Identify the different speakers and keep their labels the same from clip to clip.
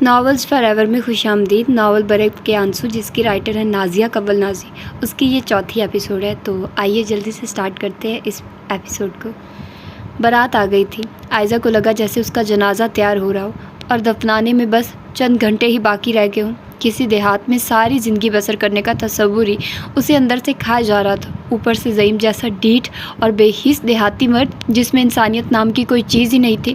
Speaker 1: Novels for ever میں خوش آمدید۔ ناول برق کے آنسو جس کی رائٹر ہے نازیہ قبل نازی، اس کی یہ چوتھی ایپیسوڈ ہے، تو آئیے جلدی سے سٹارٹ کرتے ہیں اس ایپیسوڈ کو۔ بارات آ گئی تھی۔ عائزہ کو لگا جیسے اس کا جنازہ تیار ہو رہا ہو اور دفنانے میں بس چند گھنٹے ہی باقی رہ گئے ہوں۔ کسی دیہات میں ساری زندگی بسر کرنے کا تصور ہی اسے اندر سے کھا جا رہا تھا۔ اوپر سے زعیم جیسا ڈھیٹ اور بے حس دیہاتی مرد جس میں انسانیت نام کی کوئی چیز ہی نہیں تھی۔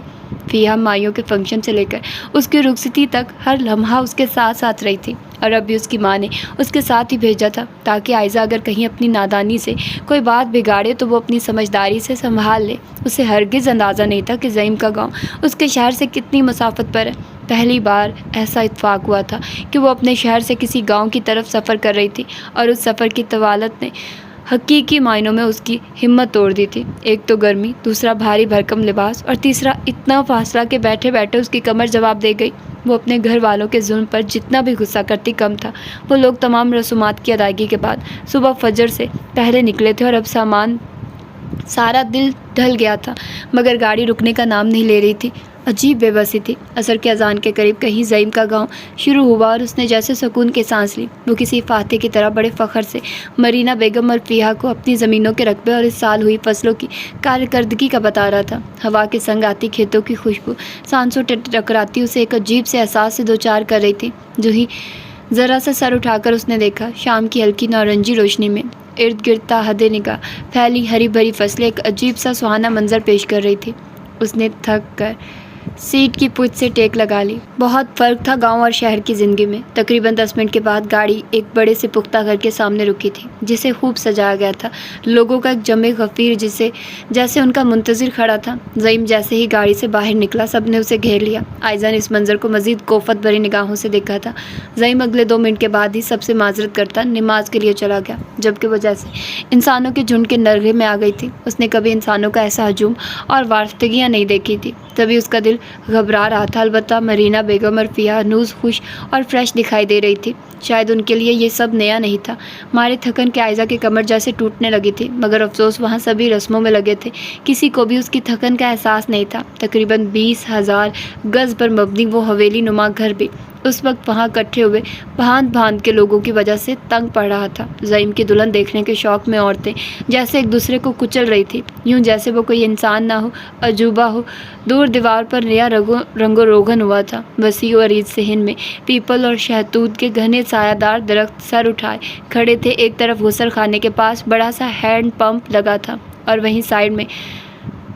Speaker 1: فیہا مائیوں کے فنکشن سے لے کر اس کی رخصتی تک ہر لمحہ اس کے ساتھ ساتھ رہی تھی، اور اب بھی اس کی ماں نے اس کے ساتھ ہی بھیجا تھا تاکہ عائزہ اگر کہیں اپنی نادانی سے کوئی بات بگاڑے تو وہ اپنی سمجھداری سے سنبھال لے۔ اسے ہرگز اندازہ نہیں تھا کہ زعیم کا گاؤں اس کے شہر سے کتنی مسافت پر ہے۔ پہلی بار ایسا اتفاق ہوا تھا کہ وہ اپنے شہر سے کسی گاؤں کی طرف سفر کر رہی تھی، اور اس سفر کی طوالت نے حقیقی معنوں میں اس کی ہمت توڑ دی تھی۔ ایک تو گرمی، دوسرا بھاری بھرکم لباس، اور تیسرا اتنا فاصلہ کہ بیٹھے بیٹھے اس کی کمر جواب دے گئی۔ وہ اپنے گھر والوں کے ظلم پر جتنا بھی غصہ کرتی کم تھا۔ وہ لوگ تمام رسومات کی ادائیگی کے بعد صبح فجر سے پہلے نکلے تھے، اور اب سارا دل ڈھل گیا تھا، مگر گاڑی رکنے کا نام نہیں لے رہی تھی۔ عجیب بے بسی تھی۔ عصر کے اذان کے قریب کہیں زعیم کا گاؤں شروع ہوا اور اس نے جیسے سکون کی سانس لی۔ وہ کسی فاتح کی طرح بڑے فخر سے مرینا بیگم اور فیہا کو اپنی زمینوں کے رقبے اور اس سال ہوئی فصلوں کی کارکردگی کا بتا رہا تھا۔ ہوا کے سنگ آتی کھیتوں کی خوشبو سانسوں ٹکراتی اسے ایک عجیب سے احساس سے دوچار کر رہی تھی۔ جو ہی ذرا سا سر اٹھا کر اس نے دیکھا، شام کی ہلکی نارنجی روشنی میں ارد گرد تا حد نگاہ پھیلی ہری بھری فصلیں ایک عجیب سا سہانا منظر پیش کر رہی تھی۔ اس نے تھک کر سیٹ کی پشت سے ٹیک لگا لی۔ بہت فرق تھا گاؤں اور شہر کی زندگی میں۔ تقریباً 10 منٹ کے بعد گاڑی ایک بڑے سے پختہ گھر کے سامنے رکی تھی جسے خوب سجایا گیا تھا۔ لوگوں کا ایک جمع غفیر جیسے ان کا منتظر کھڑا تھا۔ زعیم جیسے ہی گاڑی سے باہر نکلا سب نے اسے گھیر لیا۔ عائزہ نے اس منظر کو مزید کوفت بھری نگاہوں سے دیکھا تھا۔ زعیم اگلے 2 منٹ کے بعد ہی سب سے معذرت کرتا نماز کے لیے چلا گیا، جبکہ وہ جیسے انسانوں کے جھنڈ کے نرغے میں آ گئی تھی۔ اس نے کبھی انسانوں کا ایسا ہجوم اور وارفتگیاں نہیں دیکھی تھی، تبھی اس کا دل گھبرا رہا تھا۔ البتہ مرینا بیگم اور فیہا ہنوز خوش اور فریش دکھائی دے رہی تھی۔ شاید ان کے لیے یہ سب نیا نہیں تھا۔ مارے تھکن کے عائزہ کی کمر جیسے ٹوٹنے لگی تھی، مگر افسوس وہاں سبھی رسموں میں لگے تھے، کسی کو بھی اس کی تھکن کا احساس نہیں تھا۔ تقریباً 20,000 گز پر مبنی وہ حویلی نما گھر بھی اس وقت وہاں اکٹھے ہوئے بھانت بھانت کے لوگوں کی وجہ سے تنگ پڑ رہا تھا۔ زعیم کی دلہن دیکھنے کے شوق میں عورتیں جیسے ایک دوسرے کو کچل رہی تھی، یوں جیسے وہ کوئی انسان نہ ہو، عجوبہ ہو۔ دور دیوار پر نیا رنگ و روغن ہوا تھا۔ وسیع و عریض صحن میں پیپل اور شہتوت کے گھنے سایہ دار درخت سر اٹھائے کھڑے تھے۔ ایک طرف غسل خانے کے پاس بڑا سا ہینڈ پمپ لگا تھا، اور وہیں سائڈ میں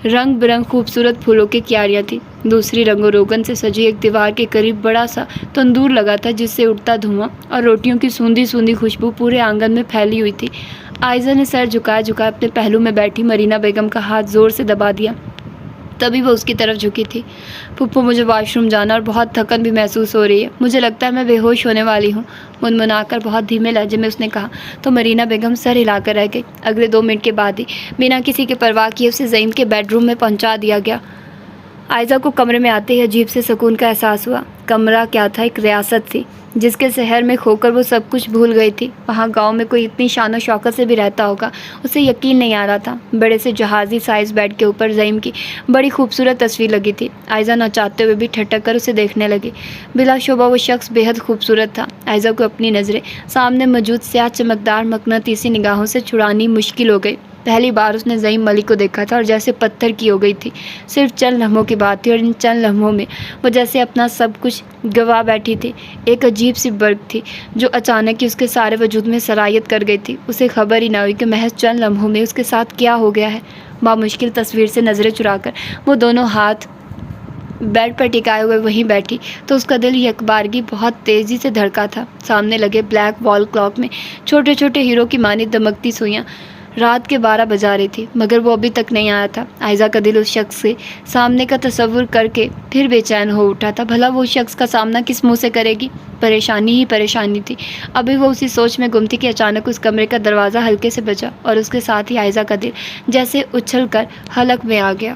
Speaker 1: رنگ برنگ خوبصورت پھولوں کی کیاریاں تھیں۔ دوسری رنگ و روغن سے سجی ایک دیوار کے قریب بڑا سا تندور لگا تھا جس سے اٹھتا دھواں اور روٹیوں کی سوندھی سوندھی خوشبو پورے آنگن میں پھیلی ہوئی تھی۔ عائزہ نے سر جھکائے اپنے پہلو میں بیٹھی مرینا بیگم کا ہاتھ زور سے دبا دیا، تبھی وہ اس کی طرف جھکی تھی۔ پھپھو مجھے واش روم جانا اور بہت تھکن بھی محسوس ہو رہی ہے، مجھے لگتا ہے میں بے ہوش ہونے والی ہوں، منمنا کر بہت دھیمے لہجے میں اس نے کہا، تو مرینا بیگم سر ہلا کر رہ گئی۔ اگلے 2 منٹ کے بعد ہی بنا کسی کی پرواہ کیے اسے زعیم کے بیڈ روم میں پہنچا دیا گیا۔ عائزہ کو کمرے میں آتے ہی عجیب سے سکون کا احساس ہوا۔ کمرہ کیا تھا، ایک ریاست تھی جس کے شہر میں کھو کر وہ سب کچھ بھول گئی تھی۔ وہاں گاؤں میں کوئی اتنی شان و شوکت سے بھی رہتا ہوگا، اسے یقین نہیں آ رہا تھا۔ بڑے سے جہازی سائز بیڈ کے اوپر زعیم کی بڑی خوبصورت تصویر لگی تھی۔ عائزہ نہ چاہتے ہوئے بھی ٹھٹک کر اسے دیکھنے لگی۔ بلا شبہ وہ شخص بے حد خوبصورت تھا۔ عائزہ کو اپنی نظریں سامنے موجود سیاہ چمکدار مقناطیسی نگاہوں سے چھڑانی مشکل ہو گئی۔ پہلی بار اس نے زعیم ملک کو دیکھا تھا اور جیسے پتھر کی ہو گئی تھی۔ صرف چند لمحوں کی بات تھی، اور ان چند لمحوں میں وہ جیسے اپنا سب کچھ گوا بیٹھی تھی۔ ایک عجیب سی برق تھی جو اچانک ہی اس کے سارے وجود میں سرایت کر گئی تھی۔ اسے خبر ہی نہ ہوئی کہ محض چند لمحوں میں اس کے ساتھ کیا ہو گیا ہے۔ بامشکل تصویر سے نظریں چرا کر وہ دونوں ہاتھ بیڈ پر ٹکائے ہوئے وہیں بیٹھی تو اس کا دل یک بارگی بہت تیزی سے دھڑکا تھا۔ سامنے لگے بلیک وال کلاک میں چھوٹے چھوٹے ہیرو کی مانند دمکتی سوئیاں رات کے 12 بجا رہی تھی، مگر وہ ابھی تک نہیں آیا تھا۔ عائزہ کا دل اس شخص کے سامنے کا تصور کر کے پھر بے چین ہو اٹھا تھا۔ بھلا وہ شخص کا سامنا کس منہ سے کرے گی؟ پریشانی ہی پریشانی تھی۔ ابھی وہ اسی سوچ میں گم تھی کہ اچانک اس کمرے کا دروازہ ہلکے سے بجا، اور اس کے ساتھ ہی عائزہ کا دل جیسے اچھل کر حلق میں آ گیا۔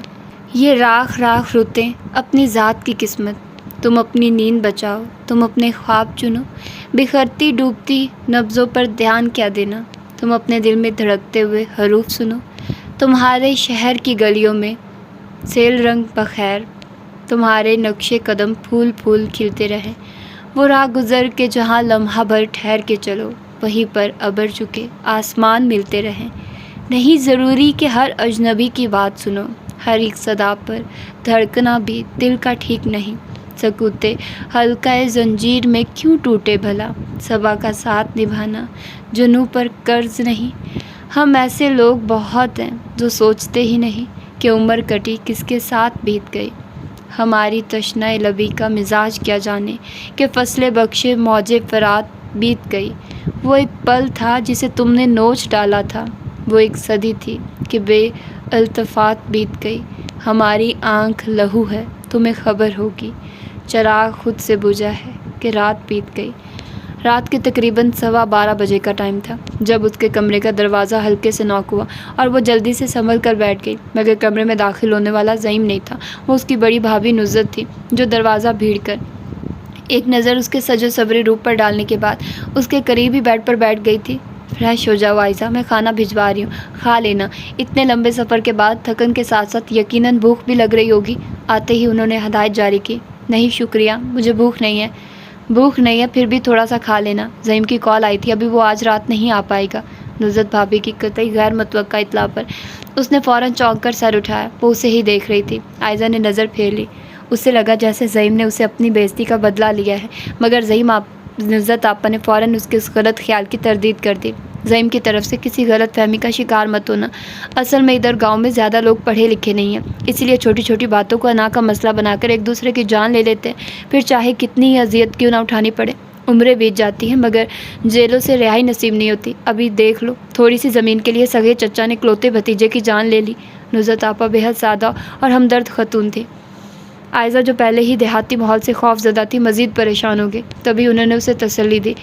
Speaker 1: یہ راکھ راکھ رتیں اپنی ذات کی قسمت، تم اپنی نیند بچاؤ، تم اپنے خواب چنو، بکھرتی ڈوبتی نبضوں پر دھیان کیا دینا، تم اپنے دل میں دھڑکتے ہوئے حروف سنو، تمہارے شہر کی گلیوں میں سیل رنگ بخیر، تمہارے نقش قدم پھول پھول کھلتے رہیں، وہ راہ گزر کے جہاں لمحہ بھر ٹھہر کے چلو، وہیں پر ابر چکے آسمان ملتے رہیں۔ نہیں ضروری کہ ہر اجنبی کی بات سنو، ہر ایک صدا پر دھڑکنا بھی دل کا ٹھیک نہیں۔ سکوتے حلقہ زنجیر میں کیوں ٹوٹے بھلا، صبا کا ساتھ نبھانا جنوں پر قرض نہیں۔ ہم ایسے لوگ بہت ہیں جو سوچتے ہی نہیں کہ عمر کٹی کس کے ساتھ بیت گئی۔ ہماری تشنہ لبی کا مزاج کیا جانے کہ فصل بخشے موج فرات بیت گئی۔ وہ ایک پل تھا جسے تم نے نوچ ڈالا تھا، وہ ایک صدی تھی کہ بے التفات بیت گئی۔ ہماری آنکھ لہو ہے تمہیں خبر ہوگی، چراغ خود سے بجھا ہے کہ رات بیت گئی۔ رات کے تقریباً 12:15 بجے کا ٹائم تھا جب اس کے کمرے کا دروازہ ہلکے سے نوک ہوا اور وہ جلدی سے سنبھل کر بیٹھ گئی، مگر کمرے میں داخل ہونے والا زعیم نہیں تھا، وہ اس کی بڑی بھابھی نصرت تھی جو دروازہ بھیڑ کر ایک نظر اس کے سجو سبرے روپ پر ڈالنے کے بعد اس کے قریب ہی بیڈ پر بیٹھ گئی تھی۔ فریش ہو جاؤ عائزہ، میں کھانا بھجوا رہی ہوں، کھا لینا۔ اتنے لمبے سفر کے بعد تھکن کے ساتھ ساتھ یقیناً بھوک بھی لگ رہی ہوگی۔ آتے ہی انہوں نے ہدایت جاری کی، نہیں شکریہ، مجھے بھوک نہیں ہے۔ بھوک نہیں ہے پھر بھی تھوڑا سا کھا لینا، زعیم کی کال آئی تھی، ابھی وہ آج رات نہیں آ پائے گا۔ نصرت بھابھی کی قطعی غیر متوقع اطلاع پر اس نے فوراً چونک کر سر اٹھایا، وہ اسے ہی دیکھ رہی تھی۔ عائزہ نے نظر پھیر لی، اسے لگا جیسے زعیم نے اسے اپنی بے عزتی کا بدلہ لیا ہے، مگر زعیم نصرت آپا نے فوراً اس کے اس غلط خیال کی تردید کر دی۔ زعیم کی طرف سے کسی غلط فہمی کا شکار مت ہونا، اصل میں ادھر گاؤں میں زیادہ لوگ پڑھے لکھے نہیں ہیں، اس لیے چھوٹی چھوٹی باتوں کو انا کا مسئلہ بنا کر ایک دوسرے کی جان لے لیتے ہیں، پھر چاہے کتنی ہی اذیت کیوں نہ اٹھانی پڑے۔ عمریں بیت جاتی ہیں مگر جیلوں سے رہائی نصیب نہیں ہوتی۔ ابھی دیکھ لو، تھوڑی سی زمین کے لیے سگے چچا نے اکلوتے بھتیجے کی جان لے لی۔ نصرت آپا بے حد سادہ اور ہمدرد خاتون تھی۔ عائزہ جو پہلے ہی دیہاتی ماحول سے خوف زدہ تھی مزید پریشان ہو گئی، تبھی انہوں نے اسے تسلی دی،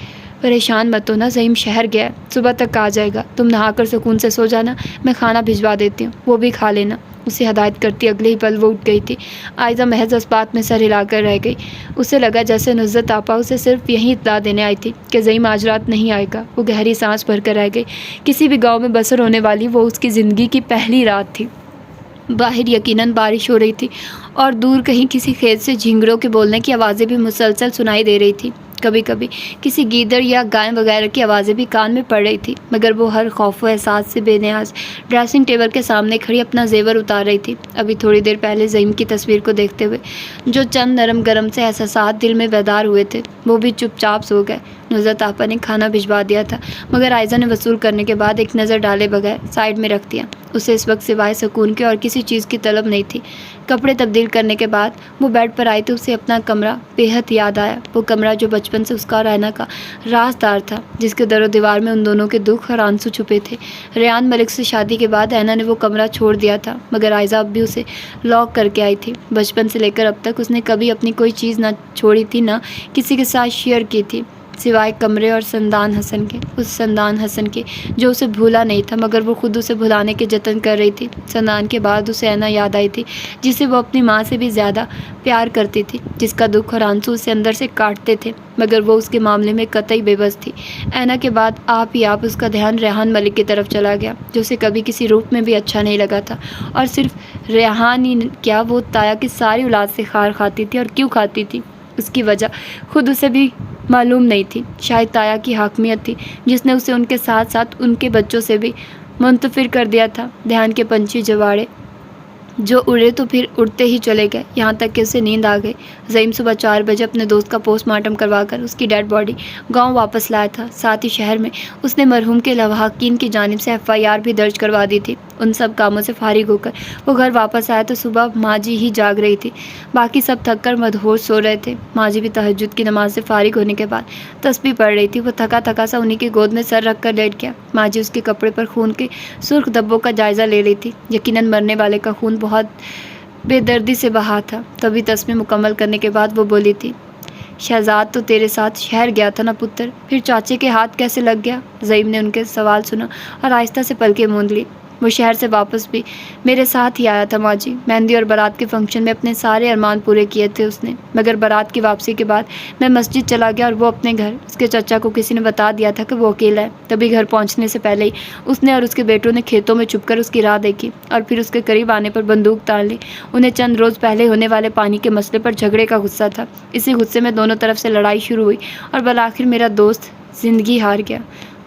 Speaker 1: پریشان مت ہونا، زعیم شہر گیا ہے، صبح تک آ جائے گا، تم نہا کر سکون سے سو جانا، میں کھانا بھجوا دیتی ہوں، وہ بھی کھا لینا۔ اسے ہدایت کرتی اگلے ہی پل وہ اٹھ گئی تھی۔ عائزہ محض اس بات میں سر ہلا کر رہ گئی، اسے لگا جیسے نصرت آپا اسے صرف یہی اطلاع دینے آئی تھی کہ زعیم آج رات نہیں آئے گا۔ وہ گہری سانس بھر کر رہ گئی، کسی بھی گاؤں میں بسر ہونے والی وہ اس کی زندگی کی پہلی رات تھی۔ باہر یقیناً بارش ہو رہی تھی اور دور کہیں کسی کھیت سے جھینگروں کے بولنے کی آوازیں بھی مسلسل سنائی دے رہی تھی۔ کبھی کبھی کسی گیدڑ یا گائے وغیرہ کی آوازیں بھی کان میں پڑ رہی تھی، مگر وہ ہر خوف و احساس سے بے نیاز ڈریسنگ ٹیبل کے سامنے کھڑی اپنا زیور اتار رہی تھی۔ ابھی تھوڑی دیر پہلے زعیم کی تصویر کو دیکھتے ہوئے جو چند نرم گرم سے احساسات دل میں بیدار ہوئے تھے وہ بھی چپ چاپ سو گئے۔ نصرت آپا نے کھانا بھجوا دیا تھا مگر عائزہ نے وصول کرنے کے بعد ایک نظر ڈالے بغیر سائڈ میں رکھ دیا۔ اسے اس وقت سوائے سکون کے اور کسی چیز کی طلب نہیں تھی۔ کپڑے تبدیل کرنے کے بعد وہ بیڈ پر آئی تو اسے اپنا کمرہ بے حد یاد آیا، وہ کمرہ جو بچپن سے اس کا اور اینا کا رازدار تھا، جس کے در و دیوار میں ان دونوں کے دکھ اور آنسو چھپے تھے۔ ریان ملک سے شادی کے بعد اینا نے وہ کمرہ چھوڑ دیا تھا مگر عائزہ اب بھی اسے لاک کر کے آئی تھی۔ بچپن سے لے کر اب تک اس نے کبھی اپنی کوئی چیز نہ چھوڑی تھی، نہ کسی کے ساتھ شیئر کی تھی سوائے کمرے اور سندان حسن کے، اس سندان حسن کے جو اسے بھولا نہیں تھا مگر وہ خود اسے بھلانے کے جتن کر رہی تھی۔ سندان کے بعد اسے اینا یاد آئی تھی جسے وہ اپنی ماں سے بھی زیادہ پیار کرتی تھی، جس کا دکھ اور آنسو اسے اندر سے کاٹتے تھے مگر وہ اس کے معاملے میں قطعی بے بس تھی۔ اینا کے بعد آپ ہی آپ اس کا دھیان ریحان ملک کی طرف چلا گیا جو اسے کبھی کسی روپ میں بھی اچھا نہیں لگا تھا، اور صرف ریحان ہی کیا وہ تایا کی ساری اولاد سے خار کھاتی تھی، اور کیوں کھاتی تھی اس کی وجہ خود اسے بھی معلوم نہیں تھی۔ شاید تایا کی حاکمیت تھی جس نے اسے ان کے ساتھ ساتھ ان کے بچوں سے بھی منتفر کر دیا تھا۔ دھیان کے پنچھی جواڑے جو اڑے تو پھر اڑتے ہی چلے گئے، یہاں تک کہ اسے نیند آ گئی۔ زعیم صبح 4 بجے اپنے دوست کا پوسٹ مارٹم کروا کر اس کی ڈیڈ باڈی گاؤں واپس لایا تھا، ساتھ ہی شہر میں اس نے مرحوم کے لواحقین کی جانب سے FIR بھی درج کروا دی تھی۔ ان سب کاموں سے فارغ ہو کر وہ گھر واپس آیا تو صبح ماں جی ہی جاگ رہی تھی، باقی سب تھک کر مدہوش سو رہے تھے۔ ماں جی بھی تہجد کی نماز سے فارغ ہونے کے بعد تسبیح پڑھ رہی تھی، وہ تھکا تھکا سا انہی کی گود میں سر رکھ کر لیٹ گیا۔ ماں جی اس کے کپڑے پر خون کے سرخ دھبوں کا جائزہ لے رہی تھی، یقیناً مرنے والے کا خون بہت بے دردی سے بہا تھا۔ تبھی تسبیح مکمل کرنے کے بعد وہ بولی تھی، شہزاد تو تیرے ساتھ شہر گیا تھا نا پتر، پھر چاچے کے ہاتھ کیسے لگ گیا؟ زعیم نے ان کے سوال سنا اور آہستہ سے پلکیں موند لی۔ وہ شہر سے واپس بھی میرے ساتھ ہی آیا تھا ماں جی۔ مہندی اور بارات کے فنکشن میں اپنے سارے ارمان پورے کیے تھے اس نے، مگر بارات کی واپسی کے بعد میں مسجد چلا گیا اور وہ اپنے گھر۔ اس کے چچا کو کسی نے بتا دیا تھا کہ وہ اکیلا ہے۔ تبھی گھر پہنچنے سے پہلے ہی اس نے اور اس کے بیٹوں نے کھیتوں میں چھپ کر اس کی راہ دیکھی اور پھر اس کے قریب آنے پر بندوق تان لی۔ انہیں چند روز پہلے ہونے والے پانی کے مسئلے پر جھگڑے کا غصہ تھا۔ اسی غصے میں دونوں طرف سے لڑائی شروع ہوئی اور بالآخر میرا دوست زندگی ہار گیا۔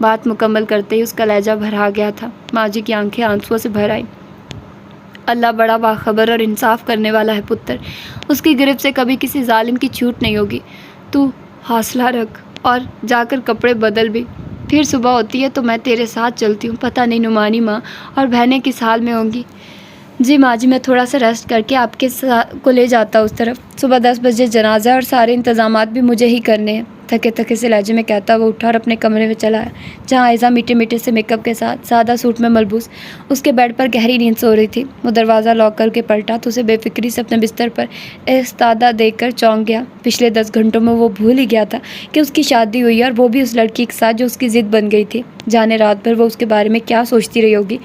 Speaker 1: بات مکمل کرتے ہی اس کا لہجہ بھرا گیا تھا۔ ماں جی کی آنکھیں آنسوؤں سے بھر آئیں۔ اللہ بڑا باخبر اور انصاف کرنے والا ہے پتر، اس کی گرفت سے کبھی کسی ظالم کی چھوٹ نہیں ہوگی۔ تو حوصلہ رکھ اور جا کر کپڑے بدل بھی، پھر صبح ہوتی ہے تو میں تیرے ساتھ چلتی ہوں۔ پتہ نہیں نعمانی ماں اور بہنیں کس حال میں ہوں گی۔ جی ماں جی، میں تھوڑا سا ریسٹ کر کے آپ کے کو لے جاتا ہوں اس طرف۔ صبح 10 بجے جنازہ اور سارے انتظامات بھی مجھے ہی کرنے ہیں، تھکے تھکے سے لہجے میں کہتا وہ اٹھا اور اپنے کمرے میں چلا آیا، جہاں عائزہ میٹھے میٹھے سے میک اپ کے ساتھ سادہ سوٹ میں ملبوس اس کے بیڈ پر گہری نیند سو رہی تھی۔ وہ دروازہ لاک کر کے پلٹا تو اسے بے فکری سے اپنے بستر پر ایستادہ دیکھ کر چونک گیا۔ پچھلے 10 گھنٹوں میں وہ بھول ہی گیا تھا کہ اس کی شادی ہوئی ہے، اور وہ بھی اس لڑکی کے ساتھ جو اس کی ضد بن گئی تھی۔ جانے رات بھر وہ اس کے بارے میں کیا سوچتی رہی ہوگی۔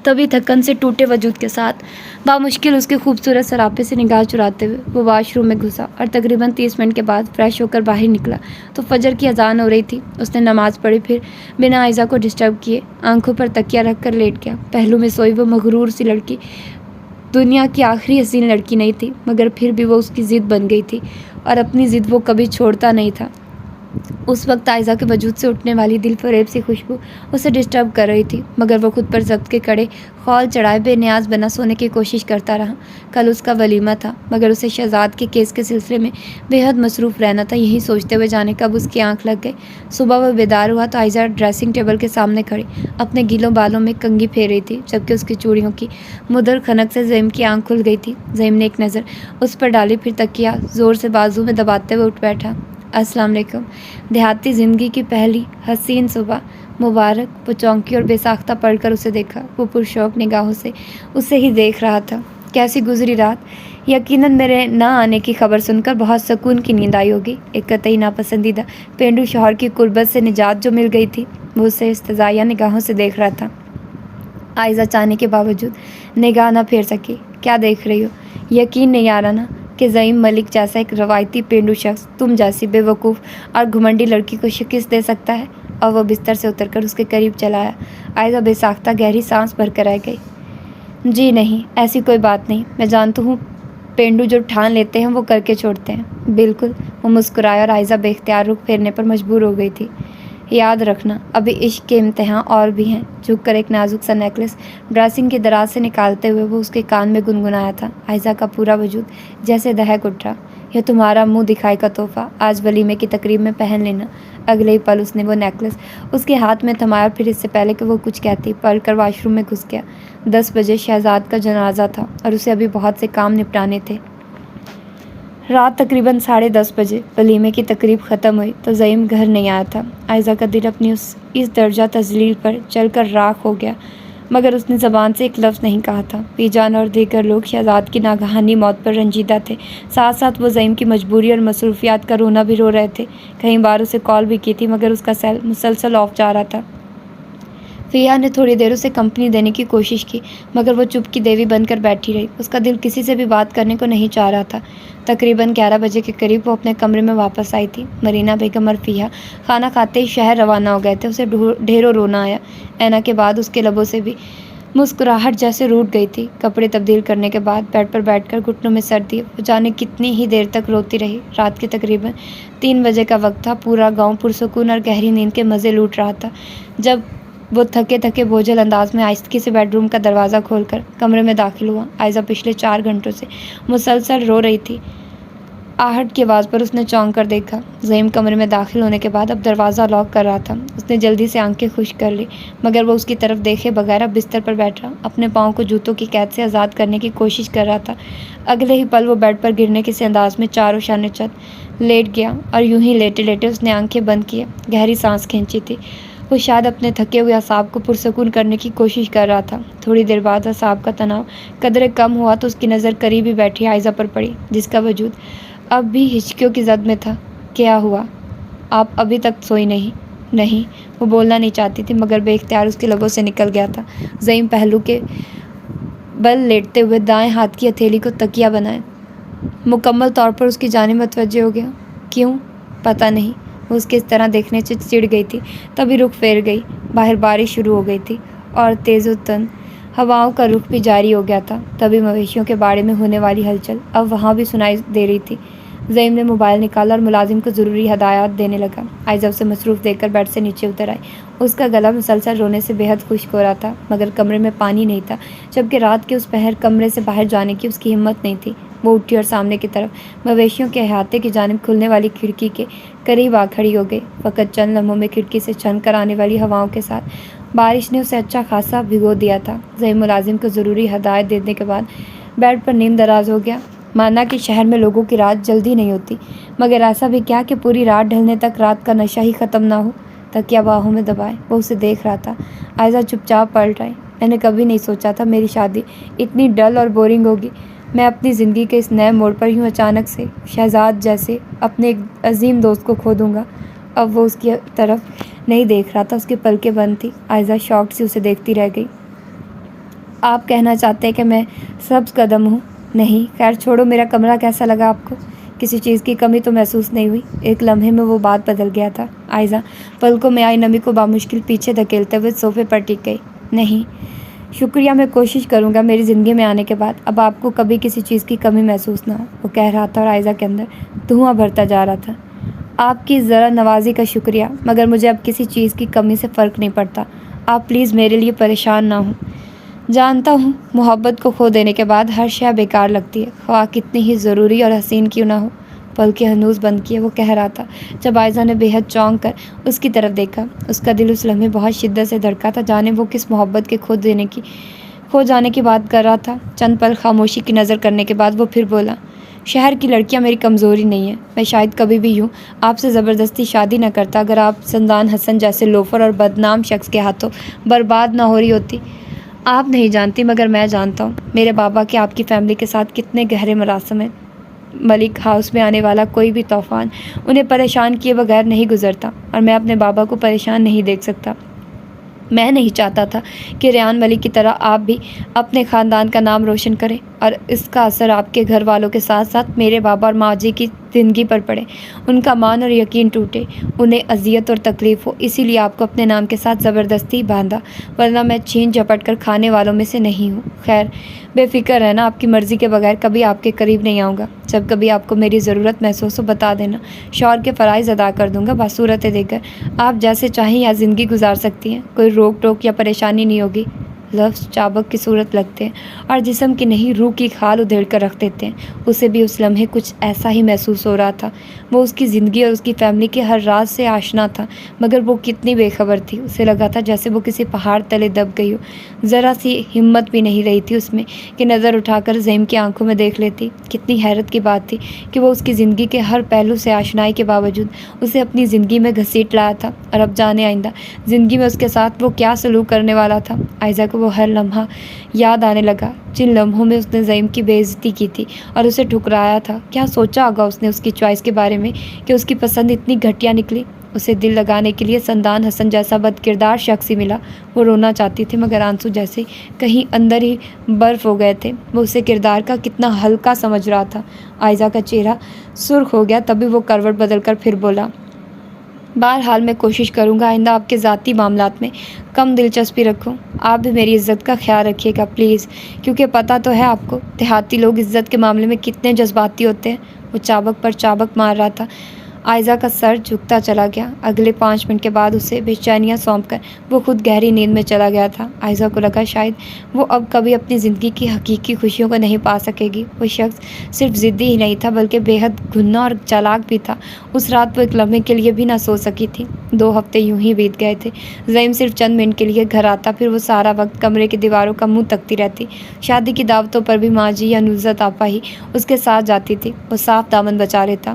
Speaker 1: تبھی تھکن سے ٹوٹے وجود کے ساتھ بامشکل اس کے خوبصورت سراپے سے نگاہ چراتے ہوئے وہ واش روم میں گھسا اور تقریباً 30 منٹ کے بعد فریش ہو کر باہر نکلا تو فجر کی اذان ہو رہی تھی۔ اس نے نماز پڑھی، پھر بنا عائزہ کو ڈسٹرب کیے آنکھوں پر تکیہ رکھ کر لیٹ گیا۔ پہلو میں سوئی وہ مغرور سی لڑکی دنیا کی آخری حسین لڑکی نہیں تھی، مگر پھر بھی وہ اس کی ضد بن گئی تھی اور اپنی ضد وہ کبھی چھوڑتا نہیں تھا۔ اس وقت عائزہ کے وجود سے اٹھنے والی دل فریب سی خوشبو اسے ڈسٹرب کر رہی تھی، مگر وہ خود پر ضبط کے کڑے خول چڑھائے بے نیاز بنا سونے کی کوشش کرتا رہا۔ کل اس کا ولیمہ تھا، مگر اسے شہزاد کے کیس کے سلسلے میں بے حد مصروف رہنا تھا۔ یہی سوچتے ہوئے جانے کب اس کی آنکھ لگ گئی۔ صبح وہ بیدار ہوا تو عائزہ ڈریسنگ ٹیبل کے سامنے کھڑی اپنے گیلوں بالوں میں کنگھی پھیر رہی تھی، جبکہ اس کی چوڑیوں کی مدر خنک سے زیم کی آنکھ کھل گئی تھی۔ زیم نے ایک نظر اس پر ڈالی، پھر تکیہ زور سے بازو میں دباتے ہوئے اٹھ بیٹھا۔ السلام علیکم۔ دیہاتی زندگی کی پہلی حسین صبح مبارک۔ وہ چونکی اور بے ساختہ پڑھ کر اسے دیکھا۔ وہ پرشوق نگاہوں سے اسے ہی دیکھ رہا تھا۔ کیسی گزری رات؟ یقیناً میرے نہ آنے کی خبر سن کر بہت سکون کی نیند آئی ہوگی۔ ایک قطعی ناپسندیدہ پینڈو شوہر کی قربت سے نجات جو مل گئی تھی۔ وہ اسے استضاعیہ نگاہوں سے دیکھ رہا تھا۔ عائزہ چاہنے کے باوجود نگاہ نہ پھیر سکی۔ کیا دیکھ رہی ہو؟ یقین نہیں آ رہا نا کہ زعیم ملک جیسا ایک روایتی پینڈو شخص تم جیسی بے وقوف اور گھمنڈی لڑکی کو شکست دے سکتا ہے؟ اور وہ بستر سے اتر کر اس کے قریب چلا آیا۔ عائزہ بے ساختہ گہری سانس بھر کر رہ گئی۔ جی نہیں، ایسی کوئی بات نہیں، میں جانتا ہوں پینڈو جو ٹھان لیتے ہیں وہ کر کے چھوڑتے ہیں۔ بالکل۔ وہ مسکرایا اور عائزہ بے اختیار رخ پھیرنے پر مجبور ہو گئی تھی۔ یاد رکھنا ابھی عشق کے امتحان اور بھی ہیں۔ جھک کر ایک نازک سا نیکلس ڈریسنگ کی دراز سے نکالتے ہوئے وہ اس کے کان میں گنگنایا تھا۔ عائزہ کا پورا وجود جیسے دہک اٹھا۔ یہ تمہارا منہ دکھائی کا تحفہ، آج ولیمے کی تقریب میں پہن لینا۔ اگلے ہی پل اس نے وہ نیکلس اس کے ہاتھ میں تھمایا اور پھر اس سے پہلے کہ وہ کچھ کہتی پلٹ کر واش روم میں گھس گیا۔ 10 بجے شہزاد کا جنازہ تھا اور اسے ابھی بہت سے کام نپٹانے تھے۔ رات تقریباً 10:30 بجے ولیمے کی تقریب ختم ہوئی تو زعیم گھر نہیں آیا تھا۔ عائزہ کا دل اپنی اس درجہ تذلیل پر چل کر راکھ ہو گیا، مگر اس نے زبان سے ایک لفظ نہیں کہا تھا۔ پی جان اور دیگر لوگ شہزاد کی ناگہانی موت پر رنجیدہ تھے، ساتھ ساتھ وہ زعیم کی مجبوری اور مصروفیات کا رونا بھی رو رہے تھے۔ کئی بار اسے کال بھی کی تھی، مگر اس کا سیل مسلسل آف جا رہا تھا۔ فیہ نے تھوڑی دیر اسے کمپنی دینے کی کوشش کی، مگر وہ چپ کی دیوی بن کر بیٹھی رہی۔ اس کا دل کسی سے بھی بات کرنے کو نہیں چاہ رہا تھا۔ تقریباً 11 بجے کے قریب وہ اپنے کمرے میں واپس آئی تھی۔ مرینا بیگم اور فیہ کھانا کھاتے ہی شہر روانہ ہو گئے تھے۔ اسے ڈھیروں رونا آیا۔ اینا کے بعد اس کے لبوں سے بھی مسکراہٹ جیسے روٹ گئی تھی۔ کپڑے تبدیل کرنے کے بعد بیڈ پر بیٹھ کر گھٹنوں میں سر دیے وہ جانے کتنی ہی دیر تک روتی رہی۔ رات کے تقریباً 3 بجے کا وقت تھا۔ پورا گاؤں پرسکون اور گہری نیند کے مزے لوٹ رہا تھا جب وہ تھکے تھکے بوجھل انداز میں آہستگی سے بیڈ روم کا دروازہ کھول کر کمرے میں داخل ہوا۔ عائزہ پچھلے 4 گھنٹوں سے مسلسل رو رہی تھی۔ آہٹ کی آواز پر اس نے چونک کر دیکھا۔ زعیم کمرے میں داخل ہونے کے بعد اب دروازہ لاک کر رہا تھا۔ اس نے جلدی سے آنکھیں خشک کر لی، مگر وہ اس کی طرف دیکھے بغیر اب بستر پر بیٹھا اپنے پاؤں کو جوتوں کی قید سے آزاد کرنے کی کوشش کر رہا تھا۔ اگلے ہی پل وہ بیڈ پر گرنے کسی انداز میں چاروں شانے چت لیٹ گیا اور یوں ہی لیٹے لیٹے اس نے آنکھیں بند کیے گہری سانس کھینچی تھی۔ وہ شاید اپنے تھکے ہوئے اعصاب کو پرسکون کرنے کی کوشش کر رہا تھا۔ تھوڑی دیر بعد اعصاب کا تناؤ قدرے کم ہوا تو اس کی نظر قریب ہی بیٹھی عائزہ پر پڑی، جس کا وجود اب بھی ہچکیوں کی زد میں تھا۔ کیا ہوا؟ آپ ابھی تک سوئی نہیں؟ نہیں، وہ بولنا نہیں چاہتی تھی مگر بے اختیار اس کے لبوں سے نکل گیا تھا۔ زعیم پہلو کے بل لیٹتے ہوئے دائیں ہاتھ کی ہتھیلی کو تکیہ بنائے مکمل طور پر اس کی جانب متوجہ ہو گیا۔ کیوں؟ پتہ نہیں، وہ اس کے اس طرح دیکھنے سے چڑ گئی تھی، تبھی رخ پھیر گئی۔ باہر بارش شروع ہو گئی تھی اور تیز و تند ہواؤں کا رخ بھی جاری ہو گیا تھا۔ تبھی مویشیوں کے باڑے میں ہونے والی ہلچل اب وہاں بھی سنائی دے رہی تھی۔ زعیم نے موبائل نکالا اور ملازم کو ضروری ہدایات دینے لگا۔ عائزہ اسے مصروف دیکھ کر بیڈ سے نیچے اتر آئی۔ اس کا گلا مسلسل رونے سے بے حد خشک ہو رہا تھا مگر کمرے میں پانی نہیں تھا، جبکہ رات کے اس پہر کمرے سے باہر جانے کی اس کی ہمت نہیں تھی۔ وہ اٹھی اور سامنے کی طرف مویشیوں کے احاطے کی جانب کھلنے والی کھڑکی کے قریب آ کھڑی ہو گئی۔ فقط چند لمحوں میں کھڑکی سے چھن کر آنے والی ہواؤں کے ساتھ بارش نے اسے اچھا خاصا بھگو دیا تھا۔ زعیم ملازم کو ضروری ہدایت دینے کے بعد بیڈ پر نیم دراز ہو گیا۔ مانا کہ شہر میں لوگوں کی رات جلدی نہیں ہوتی، مگر ایسا بھی کیا کہ پوری رات ڈھلنے تک رات کا نشہ ہی ختم نہ ہو۔ تکیہ باہوں میں دبائے وہ اسے دیکھ رہا تھا۔ عائزہ چپ چاپ پلٹ آئی۔ میں نے کبھی نہیں سوچا تھا میری شادی اتنی ڈل اور بورنگ ہوگی۔ میں اپنی زندگی کے اس نئے موڑ پر یوں اچانک سے شہزاد جیسے اپنے ایک عظیم دوست کو کھو دوں گا۔ اب وہ اس کی طرف نہیں دیکھ رہا تھا، اس کی پلکیں بند تھیں۔ عائزہ شاکڈ سی اسے دیکھتی رہ گئی۔ آپ کہنا چاہتے ہیں کہ میں سبز قدم ہوں؟ نہیں، خیر چھوڑو، میرا کمرہ کیسا لگا آپ کو؟ کسی چیز کی کمی تو محسوس نہیں ہوئی؟ ایک لمحے میں وہ بات بدل گیا تھا۔ عائزہ پلکوں میں آئی نمی کو بامشکل پیچھے دھکیلتے ہوئے صوفے پر ٹک گئی۔ نہیں، شکریہ، میں کوشش کروں گا میری زندگی میں آنے کے بعد اب آپ کو کبھی کسی چیز کی کمی محسوس نہ ہو، وہ کہہ رہا تھا اور عائزہ کے اندر دھواں بھرتا جا رہا تھا۔ آپ کی ذرا نوازی کا شکریہ، مگر مجھے اب کسی چیز کی کمی سے فرق نہیں پڑتا۔ آپ پلیز میرے لیے پریشان نہ ہوں۔ جانتا ہوں محبت کو کھو دینے کے بعد ہر شے بیکار لگتی ہے، خواہ کتنی ہی ضروری اور حسین کیوں نہ ہو۔ پلکیں ہنوز بند کیے وہ کہہ رہا تھا جب عائزہ نے بے حد چونک کر اس کی طرف دیکھا۔ اس کا دل اس لمحے بہت شدت سے دھڑکا تھا، جانے وہ کس محبت کے کھو جانے کی بات کر رہا تھا۔ چند پل خاموشی کی نظر کرنے کے بعد وہ پھر بولا، شہر کی لڑکیاں میری کمزوری نہیں ہے، میں شاید کبھی بھی یوں آپ سے زبردستی شادی نہ کرتا اگر آپ سندان حسن جیسے لوفر اور بدنام شخص کے ہاتھوں برباد نہ ہو رہی ہوتی۔ آپ نہیں جانتی مگر میں جانتا ہوں میرے بابا کے آپ کی فیملی کے ساتھ کتنے گہرے مراسم ہیں۔ ملک ہاؤس میں آنے والا کوئی بھی طوفان انہیں پریشان کیے بغیر نہیں گزرتا، اور میں اپنے بابا کو پریشان نہیں دیکھ سکتا۔ میں نہیں چاہتا تھا کہ ریان ملک کی طرح آپ بھی اپنے خاندان کا نام روشن کریں اور اس کا اثر آپ کے گھر والوں کے ساتھ ساتھ میرے بابا اور ماں جی کی زندگی پر پڑے، ان کا مان اور یقین ٹوٹے، انہیں اذیت اور تکلیف ہو، اسی لیے آپ کو اپنے نام کے ساتھ زبردستی باندھا، ورنہ میں چھین جھپٹ کر کھانے والوں میں سے نہیں ہوں۔ خیر بے فکر رہنا، آپ کی مرضی کے بغیر کبھی آپ کے قریب نہیں آؤں گا۔ جب کبھی آپ کو میری ضرورت محسوس ہو بتا دینا، شوہر کے فرائض ادا کر دوں گا، بصورت دیگر آپ جیسے چاہیں یا زندگی گزار سکتی ہیں، کوئی روک ٹوک یا پریشانی نہیں ہوگی۔ لفظ چابک کی صورت لگتے ہیں اور جسم کی نہیں روح کی کھال ادھیڑ کر رکھ دیتے ہیں۔ اسے بھی اس لمحے کچھ ایسا ہی محسوس ہو رہا تھا۔ وہ اس کی زندگی اور اس کی فیملی کے ہر راز سے آشنا تھا، مگر وہ کتنی بے خبر تھی۔ اسے لگا تھا جیسے وہ کسی پہاڑ تلے دب گئی ہو۔ ذرا سی ہمت بھی نہیں رہی تھی اس میں کہ نظر اٹھا کر زعیم کی آنکھوں میں دیکھ لیتی۔ کتنی حیرت کی بات تھی کہ وہ اس کی زندگی کے ہر پہلو سے آشنائی کے باوجود اسے اپنی زندگی میں گھسیٹ لایا تھا، اور اب جانے آئندہ زندگی میں اس کے ساتھ وہ کیا سلوک کرنے والا تھا۔ عائزہ کو وہ ہر لمحہ یاد آنے لگا جن لمحوں میں اس نے زعیم کی بے عزتی کی تھی اور اسے ٹھکرایا تھا۔ کیا سوچا ہوگا اس نے اس کی چوائس کے بارے میں کہ اس کی پسند اتنی گھٹیا نکلی۔ اسے دل لگانے کے لیے سندان حسن جیسا بد کردار شخص ہی ملا۔ وہ رونا چاہتی تھی مگر آنسو جیسے کہیں اندر ہی برف ہو گئے تھے۔ وہ اسے کردار کا کتنا ہلکا سمجھ رہا تھا۔ عائزہ کا چہرہ سرخ ہو گیا، تبھی وہ کروٹ بدل کر پھر بولا، بہرحال میں کوشش کروں گا آئندہ آپ کے ذاتی معاملات میں کم دلچسپی رکھوں۔ آپ بھی میری عزت کا خیال رکھیے گا پلیز، کیونکہ پتہ تو ہے آپ کو دیہاتی لوگ عزت کے معاملے میں کتنے جذباتی ہوتے ہیں۔ وہ چابک پر چابک مار رہا تھا۔ عائزہ کا سر جھکتا چلا گیا۔ اگلے 5 منٹ کے بعد اسے بے چینیاں سونپ کر وہ خود گہری نیند میں چلا گیا تھا۔ عائزہ کو لگا شاید وہ اب کبھی اپنی زندگی کی حقیقی خوشیوں کو نہیں پا سکے گی۔ وہ شخص صرف ضدی ہی نہیں تھا بلکہ بے حد گھنا اور چالاک بھی تھا۔ اس رات وہ ایک لمحے کے لیے بھی نہ سو سکی تھی۔ 2 ہفتے یوں ہی بیت گئے تھے۔ زعیم صرف چند منٹ کے لیے گھر آتا، پھر وہ سارا وقت کمرے کی دیواروں کا منہ تکتی رہتی۔ شادی کی دعوتوں پر بھی ماں جی یا نصرت آپا ہی اس کے ساتھ جاتی تھی۔ وہ صاف دامن بچا لیتا۔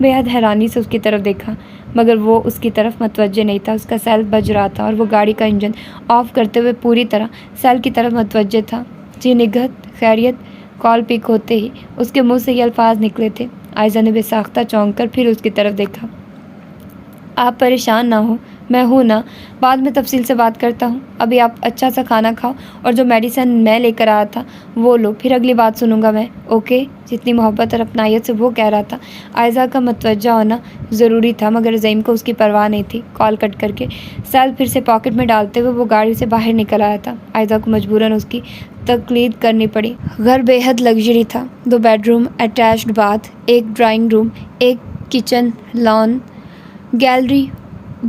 Speaker 1: بے حد حیرانی سے اس کی طرف دیکھا، مگر وہ اس کی طرف متوجہ نہیں تھا۔ اس کا سیل بج رہا تھا اور وہ گاڑی کا انجن آف کرتے ہوئے پوری طرح سیل کی طرف متوجہ تھا۔ جی نگہت، خیریت؟ کال پک ہوتے ہی اس کے منہ سے یہ الفاظ نکلے تھے۔ آئزہ نے بے ساختہ چونک کر پھر اس کی طرف دیکھا۔ آپ پریشان نہ ہوں، میں ہوں نا، بعد میں تفصیل سے بات کرتا ہوں۔ ابھی آپ اچھا سا کھانا کھاؤ اور جو میڈیسن میں لے کر آیا تھا وہ لو، پھر اگلی بات سنوں گا میں، اوکے؟ جتنی محبت اور اپنائیت سے وہ کہہ رہا تھا، آئزہ کا متوجہ ہونا ضروری تھا، مگر زعیم کو اس کی پرواہ نہیں تھی۔ کال کٹ کر کے سیل پھر سے پاکٹ میں ڈالتے ہوئے وہ گاڑی سے باہر نکل آیا تھا۔ آئزہ کو مجبوراً اس کی تقلید کرنی پڑی۔ گھر بے حد لگژری تھا، 2 بیڈ روم، اٹیچڈ باتھ، ایک ڈرائنگ روم، ایک کچن، لان، گیلری۔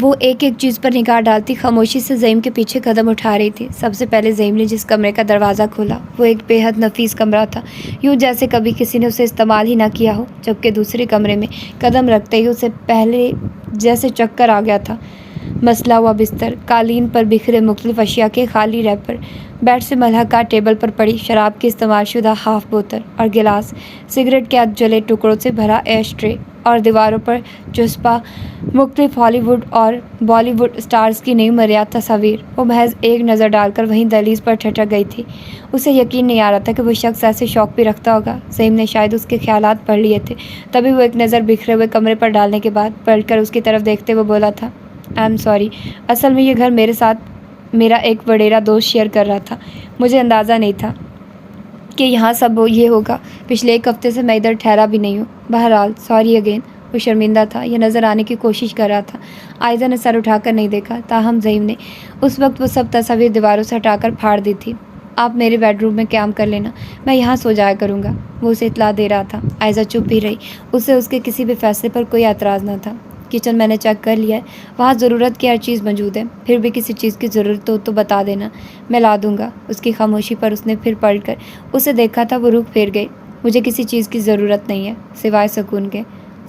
Speaker 1: وہ ایک ایک چیز پر نگاہ ڈالتی خاموشی سے زعیم کے پیچھے قدم اٹھا رہی تھی۔ سب سے پہلے زعیم نے جس کمرے کا دروازہ کھولا وہ ایک بے حد نفیس کمرہ تھا، یوں جیسے کبھی کسی نے اسے استعمال ہی نہ کیا ہو، جبکہ دوسرے کمرے میں قدم رکھتے ہی اسے پہلے جیسے چکر آ گیا تھا۔ مسلا ہوا بستر، قالین پر بکھرے مختلف اشیاء کے خالی ریپر، بیڈ سے ملحقہ ٹیبل پر پڑی شراب کی استعمال شدہ ہاف بوتل اور گلاس، سگریٹ کے جلے ٹکڑوں سے بھرا ایش ٹرے، اور دیواروں پر چسپاں مختلف ہالی ووڈ اور بالی ووڈ اسٹارز کی نئی مرئیات تصاویر۔ وہ محض ایک نظر ڈال کر وہیں دہلیز پر ٹھٹک گئی تھی۔ اسے یقین نہیں آ رہا تھا کہ وہ شخص ایسے شوق بھی رکھتا ہوگا۔ زعیم نے شاید اس کے خیالات پڑھ لیے تھے، تبھی وہ ایک نظر بکھرے ہوئے کمرے پر ڈالنے کے بعد پلٹ کر اس کی طرف دیکھتے ہوئے بولا تھا، آئی ایم سوری، اصل میں یہ گھر میرے ساتھ میرا ایک وڈیرا دوست شیئر کر رہا تھا، مجھے اندازہ نہیں تھا کہ یہاں سب یہ ہوگا۔ پچھلے ایک ہفتے سے میں ادھر ٹھہرا بھی نہیں ہوں۔ بہرحال سوری اگین۔ وہ شرمندہ تھا، یہ نظر آنے کی کوشش کر رہا تھا۔ آئزہ نے سر اٹھا کر نہیں دیکھا، تاہم زعیم نے اس وقت وہ سب تصاویر دیواروں سے ہٹا کر پھاڑ دی تھی۔ آپ میرے بیڈ روم میں قیام کر لینا، میں یہاں سو جایا کروں گا، وہ اسے اطلاع دے رہا تھا۔ آئزہ چپ ہی رہی، اسے اس کے کسی بھی فیصلے پر کوئی اعتراض نہ تھا۔ کچن میں نے چیک کر لیا ہے، وہاں ضرورت کی ہر چیز موجود ہے، پھر بھی کسی چیز کی ضرورت ہو تو بتا دینا، میں لا دوں گا۔ اس کی خاموشی پر اس نے پھر پلٹ کر اسے دیکھا تھا، وہ رخ پھیر گئی۔ مجھے کسی چیز کی ضرورت نہیں ہے سوائے سکون کے۔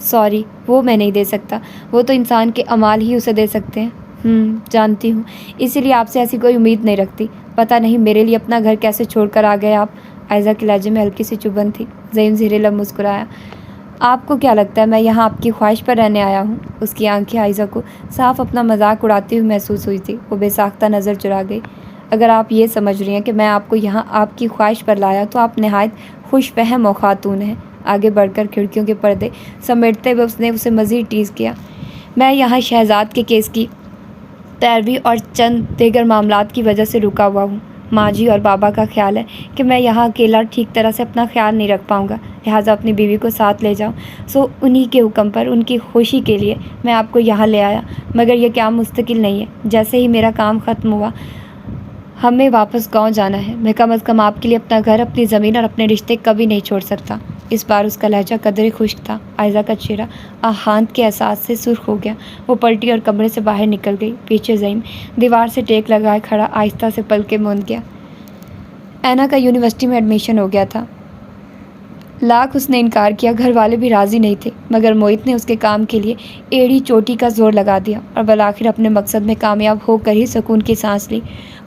Speaker 1: سوری، وہ میں نہیں دے سکتا، وہ تو انسان کے اعمال ہی اسے دے سکتے ہیں۔ جانتی ہوں، اسی لیے آپ سے ایسی کوئی امید نہیں رکھتی۔ پتہ نہیں میرے لیے اپنا گھر کیسے چھوڑ کر آ گئے آپ۔ آئزہ کے لہجے میں ہلکی سی چبھن تھی۔ زعیم زیر لب مسکرایا۔ آپ کو کیا لگتا ہے میں یہاں آپ کی خواہش پر رہنے آیا ہوں؟ اس کی آنکھیں آئزہ کو صاف اپنا مذاق اڑاتی ہوئی محسوس ہوئی تھی۔ وہ بے ساختہ نظر چرا گئی۔ اگر آپ یہ سمجھ رہی ہیں کہ میں آپ کو یہاں آپ کی خواہش پر لایا تو آپ نہایت خوش فہم و خاتون ہیں۔ آگے بڑھ کر کھڑکیوں کے پردے سمیٹتے ہوئے اس نے اسے مزید ٹیز کیا۔ میں یہاں شہزاد کے کیس کی پیروی اور چند دیگر معاملات کی وجہ سے رکا ہوا ہوں۔ ماں جی اور بابا کا خیال ہے کہ میں یہاں اکیلا ٹھیک طرح سے اپنا خیال نہیں رکھ پاؤں گا، لہٰذا اپنی بیوی کو ساتھ لے جاؤں۔ سو انہی کے حکم پر، ان کی خوشی کے لیے میں آپ کو یہاں لے آیا، مگر یہ قیام مستقل نہیں ہے۔ جیسے ہی میرا کام ختم ہوا ہمیں واپس گاؤں جانا ہے۔ میں کم از کم آپ کے لیے اپنا گھر، اپنی زمین اور اپنے رشتے کبھی نہیں چھوڑ سکتا۔ اس بار اس کا لہجہ قدرے خشک تھا۔ آئزہ کا چہرہ آہانت کے احساس سے سرخ ہو گیا۔ وہ پلٹی اور کمرے سے باہر نکل گئی۔ پیچھے زعیم دیوار سے ٹیک لگائے کھڑا آہستہ سے پلکیں موند گیا۔ اینا کا یونیورسٹی میں ایڈمیشن ہو گیا تھا۔ لاکھ اس نے انکار کیا، گھر والے بھی راضی نہیں تھے، مگر موہت نے اس کے کام کے لیے ایڑی چوٹی کا زور لگا دیا اور بالآخر اپنے مقصد میں کامیاب ہو کر ہی سکون کی سانس لی۔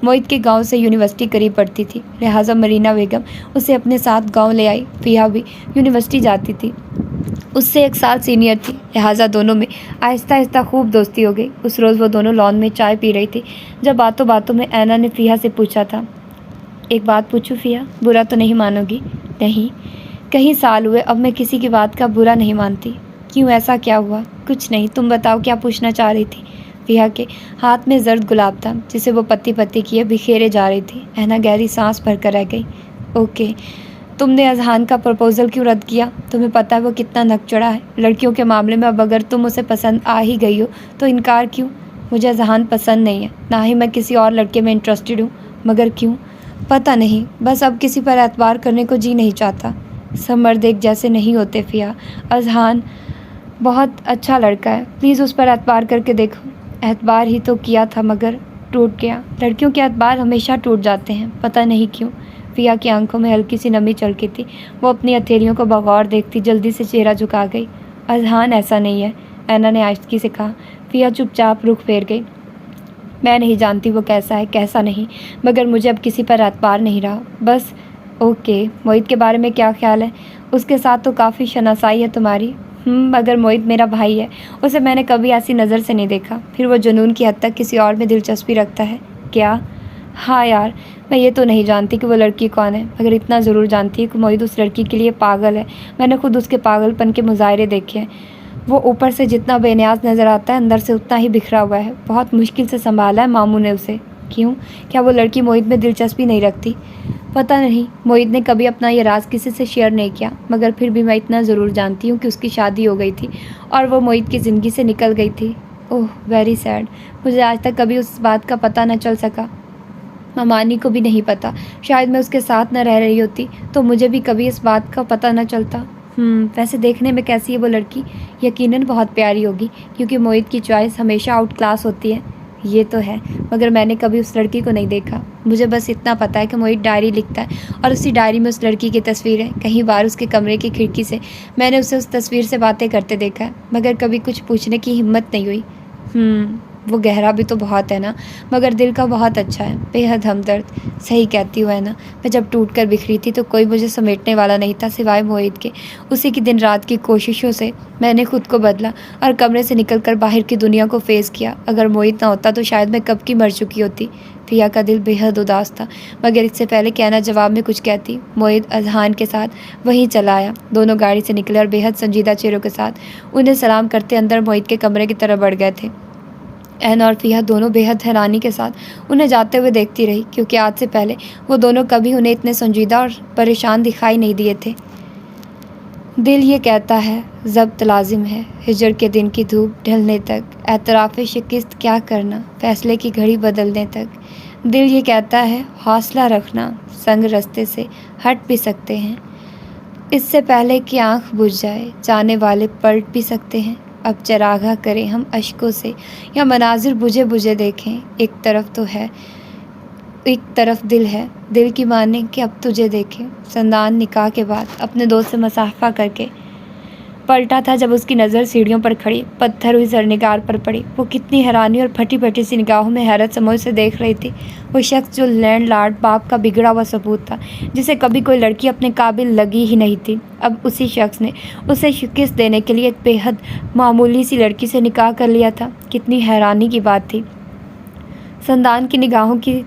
Speaker 1: موہت کے گاؤں سے یونیورسٹی قریب پڑتی تھی، لہٰذا مرینا بیگم اسے اپنے ساتھ گاؤں لے آئی۔ فیہا بھی یونیورسٹی جاتی تھی، اس سے 1 سال سینئر تھی، لہٰذا دونوں میں آہستہ آہستہ خوب دوستی ہو گئی۔ اس روز وہ دونوں لان میں چائے پی رہی تھی جب باتوں باتوں میں اینا نے فیہا سے پوچھا تھا، ایک بات پوچھوں فیہا، برا تو نہیں مانو گی؟ نہیں، کئی سال ہوئے اب میں کسی کی بات کا برا نہیں مانتی۔ کیوں، ایسا کیا ہوا؟ کچھ نہیں، تم بتاؤ کیا پوچھنا چاہ رہی تھی؟ فیہا کے ہاتھ میں زرد گلاب تھا جسے وہ پتی پتی کیے بکھیرے جا رہی تھی۔ اینا گہری سانس بھر کر رہ گئی۔ اوکے، تم نے اذہان کا پرپوزل کیوں رد کیا؟ تمہیں پتہ ہے وہ کتنا نک چڑھا ہے لڑکیوں کے معاملے میں، اب اگر تم اسے پسند آ ہی گئی ہو تو انکار کیوں؟ مجھے اذہان پسند نہیں ہے، نہ ہی میں کسی اور لڑکے میں انٹرسٹڈ ہوں، مگر کیوں؟ پتہ نہیں، بس اب کسی پر اعتبار کرنے کو جی نہیں چاہتا۔ سب مرد ایک جیسے نہیں ہوتے فیہا، اذہان بہت اچھا لڑکا ہے، پلیز اس پر اعتبار کر کے دیکھو۔ اعتبار ہی تو کیا تھا مگر ٹوٹ گیا۔ لڑکیوں کے اعتبار ہمیشہ ٹوٹ جاتے ہیں، پتہ نہیں کیوں۔ فیہا کی آنکھوں میں ہلکی سی نمی چلکی تھی، وہ اپنی ہتھیلیوں کو بغور دیکھتی جلدی سے چہرہ جھکا گئی۔ اذہان ایسا نہیں ہے، اینا نے آہستگی سے کہا۔ فیہا چپ چاپ رخ پھیر گئی۔ میں نہیں جانتی وہ کیسا ہے کیسا نہیں، مگر مجھے اب کسی پر اعتبار نہیں رہا، بس۔ اوکے، موہت کے بارے میں کیا خیال ہے؟ اس کے ساتھ تو کافی شناسائی ہے تمہاری۔ مگر موہت میرا بھائی ہے، اسے میں نے کبھی ایسی نظر سے نہیں دیکھا۔ پھر وہ جنون کی حد تک کسی اور میں دلچسپی رکھتا ہے کیا؟ ہاں یار، میں یہ تو نہیں جانتی کہ وہ لڑکی کون ہے، مگر اتنا ضرور جانتی ہے کہ موہت اس لڑکی کے لیے پاگل ہے۔ میں نے خود اس کے پاگل پن کے مظاہرے دیکھے ہیں۔ وہ اوپر سے جتنا بے نیاز نظر آتا ہے، اندر سے اتنا ہی بکھرا ہوا ہے۔ بہت مشکل سے سنبھالا ہے ماموں نے اسے۔ کیوں؟ کیا وہ لڑکی موہت میں دلچسپی نہیں رکھتی؟ پتہ نہیں، موہت نے کبھی اپنا یہ راز کسی سے شیئر نہیں کیا، مگر پھر بھی میں اتنا ضرور جانتی ہوں کہ اس کی شادی ہو گئی تھی اور وہ موہت کی زندگی سے نکل گئی تھی۔ اوہ ویری سیڈ۔ مجھے آج تک کبھی اس بات کا پتہ نہ چل سکا۔ ممانی کو بھی نہیں پتہ۔ شاید میں اس کے ساتھ نہ رہ رہی ہوتی تو مجھے بھی کبھی اس بات کا پتہ نہ چلتا۔ ویسے دیکھنے میں کیسی ہے وہ لڑکی؟ یقیناً بہت پیاری ہوگی، کیونکہ موہت کی چوائس ہمیشہ آؤٹ کلاس ہوتی ہے۔ یہ تو ہے، مگر میں نے کبھی اس لڑکی کو نہیں دیکھا۔ مجھے بس اتنا پتہ ہے کہ موہت ڈائری لکھتا ہے اور اسی ڈائری میں اس لڑکی کی تصویر ہے۔ کئی بار اس کے کمرے کی کھڑکی سے میں نے اسے اس تصویر سے باتیں کرتے دیکھا ہے، مگر کبھی کچھ پوچھنے کی ہمت نہیں ہوئی۔ وہ گہرا بھی تو بہت ہے نا، مگر دل کا بہت اچھا ہے، بے حد ہمدرد۔ صحیح کہتی ہو ہے نا، میں جب ٹوٹ کر بکھری تھی تو کوئی مجھے سمیٹنے والا نہیں تھا سوائے موہت کے۔ اسی کی دن رات کی کوششوں سے میں نے خود کو بدلا اور کمرے سے نکل کر باہر کی دنیا کو فیس کیا۔ اگر موہت نہ ہوتا تو شاید میں کب کی مر چکی ہوتی۔ پیا کا دل بے حد اداس تھا، مگر اس سے پہلے کہنا جواب میں کچھ کہتی، موہت اذہان کے ساتھ وہیں چلا آیا۔ دونوں گاڑی سے نکلے اور بے حد سنجیدہ چہروں کے ساتھ انہیں سلام کرتے اندر موہت کے کمرے کی طرف بڑھ گئے تھے۔ این اور فیا دونوں بے حد حیرانی کے ساتھ انہیں جاتے ہوئے دیکھتی رہی، کیونکہ آج سے پہلے وہ دونوں کبھی انہیں اتنے سنجیدہ اور پریشان دکھائی نہیں دیے تھے۔ دل یہ کہتا ہے ضبط لازم ہے، ہجر کے دن کی دھوپ ڈھلنے تک، اعتراف شکست کیا کرنا، فیصلے کی گھڑی بدلنے تک۔ دل یہ کہتا ہے حوصلہ رکھنا، سنگ رستے سے ہٹ بھی سکتے ہیں، اس سے پہلے کہ آنکھ بجھ جائے، جانے والے پلٹ بھی سکتے ہیں۔ اب چراغاں کریں ہم اشکوں سے، یا مناظر بجھے بجھے دیکھیں، ایک طرف تو ہے، ایک طرف دل ہے، دل کی مانے کہ اب تجھے دیکھیں۔ سندان نکاح کے بعد اپنے دوست سے مصافحہ کر کے پلٹا تھا جب اس کی نظر سیڑھیوں پر کھڑی پتھر ہوئی زرنگار پر پڑی۔ وہ کتنی حیرانی اور پھٹی پھٹی سی نگاہوں میں حیرت سے اسے دیکھ رہی تھی۔ وہ شخص جو لینڈ لارڈ باپ کا بگڑا ہوا ثبوت تھا، جسے کبھی کوئی لڑکی اپنے قابل لگی ہی نہیں تھی، اب اسی شخص نے اسے شکست دینے کے لیے ایک بے حد معمولی سی لڑکی سے نکاح کر لیا تھا۔ کتنی حیرانی کی بات تھی۔ سندان کی نگاہوں کی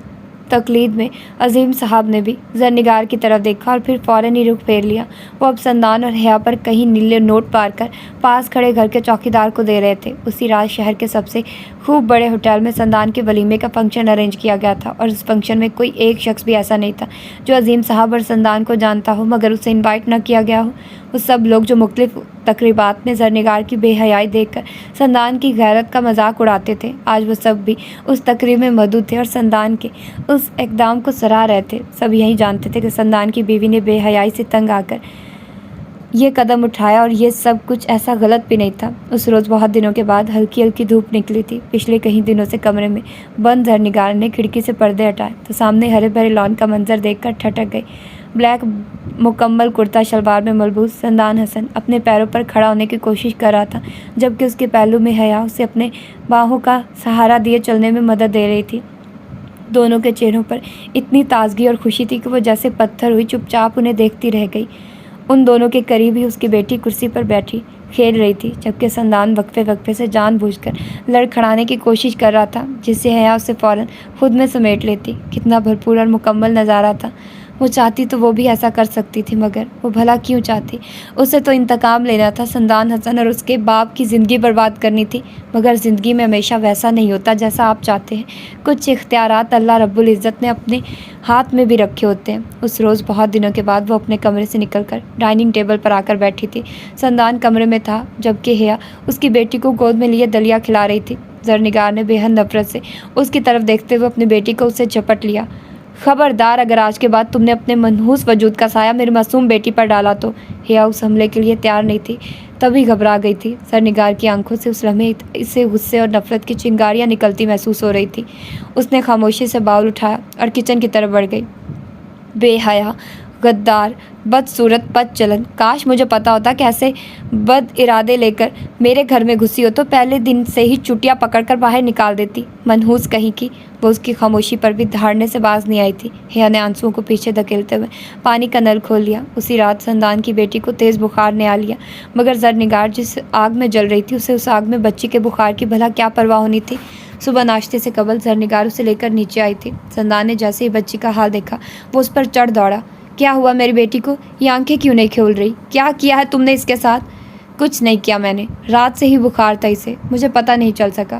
Speaker 1: تقلید میں عظیم صاحب نے بھی زرنگار کی طرف دیکھا اور پھر فوراً ہی رخ پھیر لیا۔ وہ اب سندان اور حیا پر کہیں نیلے نوٹ پار کر پاس کھڑے گھر کے چوکیدار کو دے رہے تھے۔ اسی رات شہر کے سب سے خوب بڑے ہوٹل میں سندان کے ولیمے کا فنکشن ارینج کیا گیا تھا، اور اس فنکشن میں کوئی ایک شخص بھی ایسا نہیں تھا جو عظیم صاحب اور سندان کو جانتا ہو مگر اسے انوائٹ نہ کیا گیا ہو۔ وہ سب لوگ جو مختلف تقریبات میں زرنگار کی بے حیائی دیکھ کر سندان کی غیرت کا مذاق اڑاتے تھے، آج وہ سب بھی اس تقریب میں موجود تھے اور سندان کے اس اقدام کو سراہ رہے تھے۔ سب یہی جانتے تھے کہ سندان کی بیوی نے بے حیائی سے تنگ آ کر یہ قدم اٹھایا، اور یہ سب کچھ ایسا غلط بھی نہیں تھا۔ اس روز بہت دنوں کے بعد ہلکی ہلکی دھوپ نکلی تھی۔ پچھلے کئی دنوں سے کمرے میں بند زرنگار نے کھڑکی سے پردے ہٹائے تو سامنے ہرے بھرے لان کا منظر دیکھ کر ٹھٹک گئی۔ بلیک مکمل کرتا شلوار میں ملبوس سندان حسن اپنے پیروں پر کھڑا ہونے کی کوشش کر رہا تھا، جبکہ اس کے پہلو میں حیا اسے اپنے باہوں کا سہارا دیے چلنے میں مدد دے رہی تھی۔ دونوں کے چہروں پر اتنی تازگی اور خوشی تھی کہ وہ جیسے پتھر ہوئی چپ چاپ انہیں دیکھتی رہ گئی۔ ان دونوں کے قریب ہی اس کی بیٹی کرسی پر بیٹھی کھیل رہی تھی، جبکہ سندان وقفے وقفے سے جان بوجھ کر لڑکھڑانے کی کوشش کر رہا تھا، جس سے حیا اسے فوراً خود میں سمیٹ لیتی۔ کتنا بھرپور اور مکمل نظارہ تھا۔ وہ چاہتی تو وہ بھی ایسا کر سکتی تھی، مگر وہ بھلا کیوں چاہتی؟ اسے تو انتقام لینا تھا سندان حسن اور اس کے باپ کی زندگی برباد کرنی تھی، مگر زندگی میں ہمیشہ ویسا نہیں ہوتا جیسا آپ چاہتے ہیں۔ کچھ اختیارات اللہ رب العزت نے اپنے ہاتھ میں بھی رکھے ہوتے ہیں۔ اس روز بہت دنوں کے بعد وہ اپنے کمرے سے نکل کر ڈائننگ ٹیبل پر آ کر بیٹھی تھی۔ سندان کمرے میں تھا، جبکہ حیا اس کی بیٹی کو گود میں لیے دلیا کھلا رہی تھی۔ زرنگار نے بے حد نفرت سے اس کی طرف دیکھتے ہوئے اپنی بیٹی کو اس سے جھپٹ لیا۔ خبردار، اگر آج کے بعد تم نے اپنے منحوس وجود کا سایہ میری معصوم بیٹی پر ڈالا تو۔ حیا اس حملے کے لیے تیار نہیں تھی، تبھی گھبرا گئی تھی۔ زرنگار کی آنکھوں سے اس لمحے اسے غصے اور نفرت کی چنگاریاں نکلتی محسوس ہو رہی تھی۔ اس نے خاموشی سے باؤل اٹھایا اور کچن کی طرف بڑھ گئی۔ بے حیا غدار، بدصورت، بد چلن، کاش مجھے پتا ہوتا کہ ایسے بد ارادے لے کر میرے گھر میں گھسی ہو تو پہلے دن سے ہی چٹیاں پکڑ کر باہر نکال دیتی۔ منحوس کہیں کی، وہ اس کی خاموشی پر بھی دھاڑنے سے باز نہیں آئی تھی۔ حیا نے آنسوؤں کو پیچھے دھکیلتے ہوئے پانی کا نل کھول دیا۔ اسی رات سندان کی بیٹی کو تیز بخار نے آ لیا، مگر زرنگار جس آگ میں جل رہی تھی اسے اس آگ میں بچی کے بخار کی بھلا کیا پرواہ ہونی تھی۔ صبح ناشتے سے قبل زرنگار اسے لے کر نیچے آئی تھی۔ سندان نے جیسے ہی بچی کا حال دیکھا وہ اس پر چڑھ دوڑا۔ کیا ہوا میری بیٹی کو؟ یہ آنکھیں کیوں نہیں کھول رہی؟ کیا کیا ہے تم نے اس کے ساتھ؟ کچھ نہیں کیا میں نے، رات سے ہی بخار تھا اسے، مجھے پتہ نہیں چل سکا۔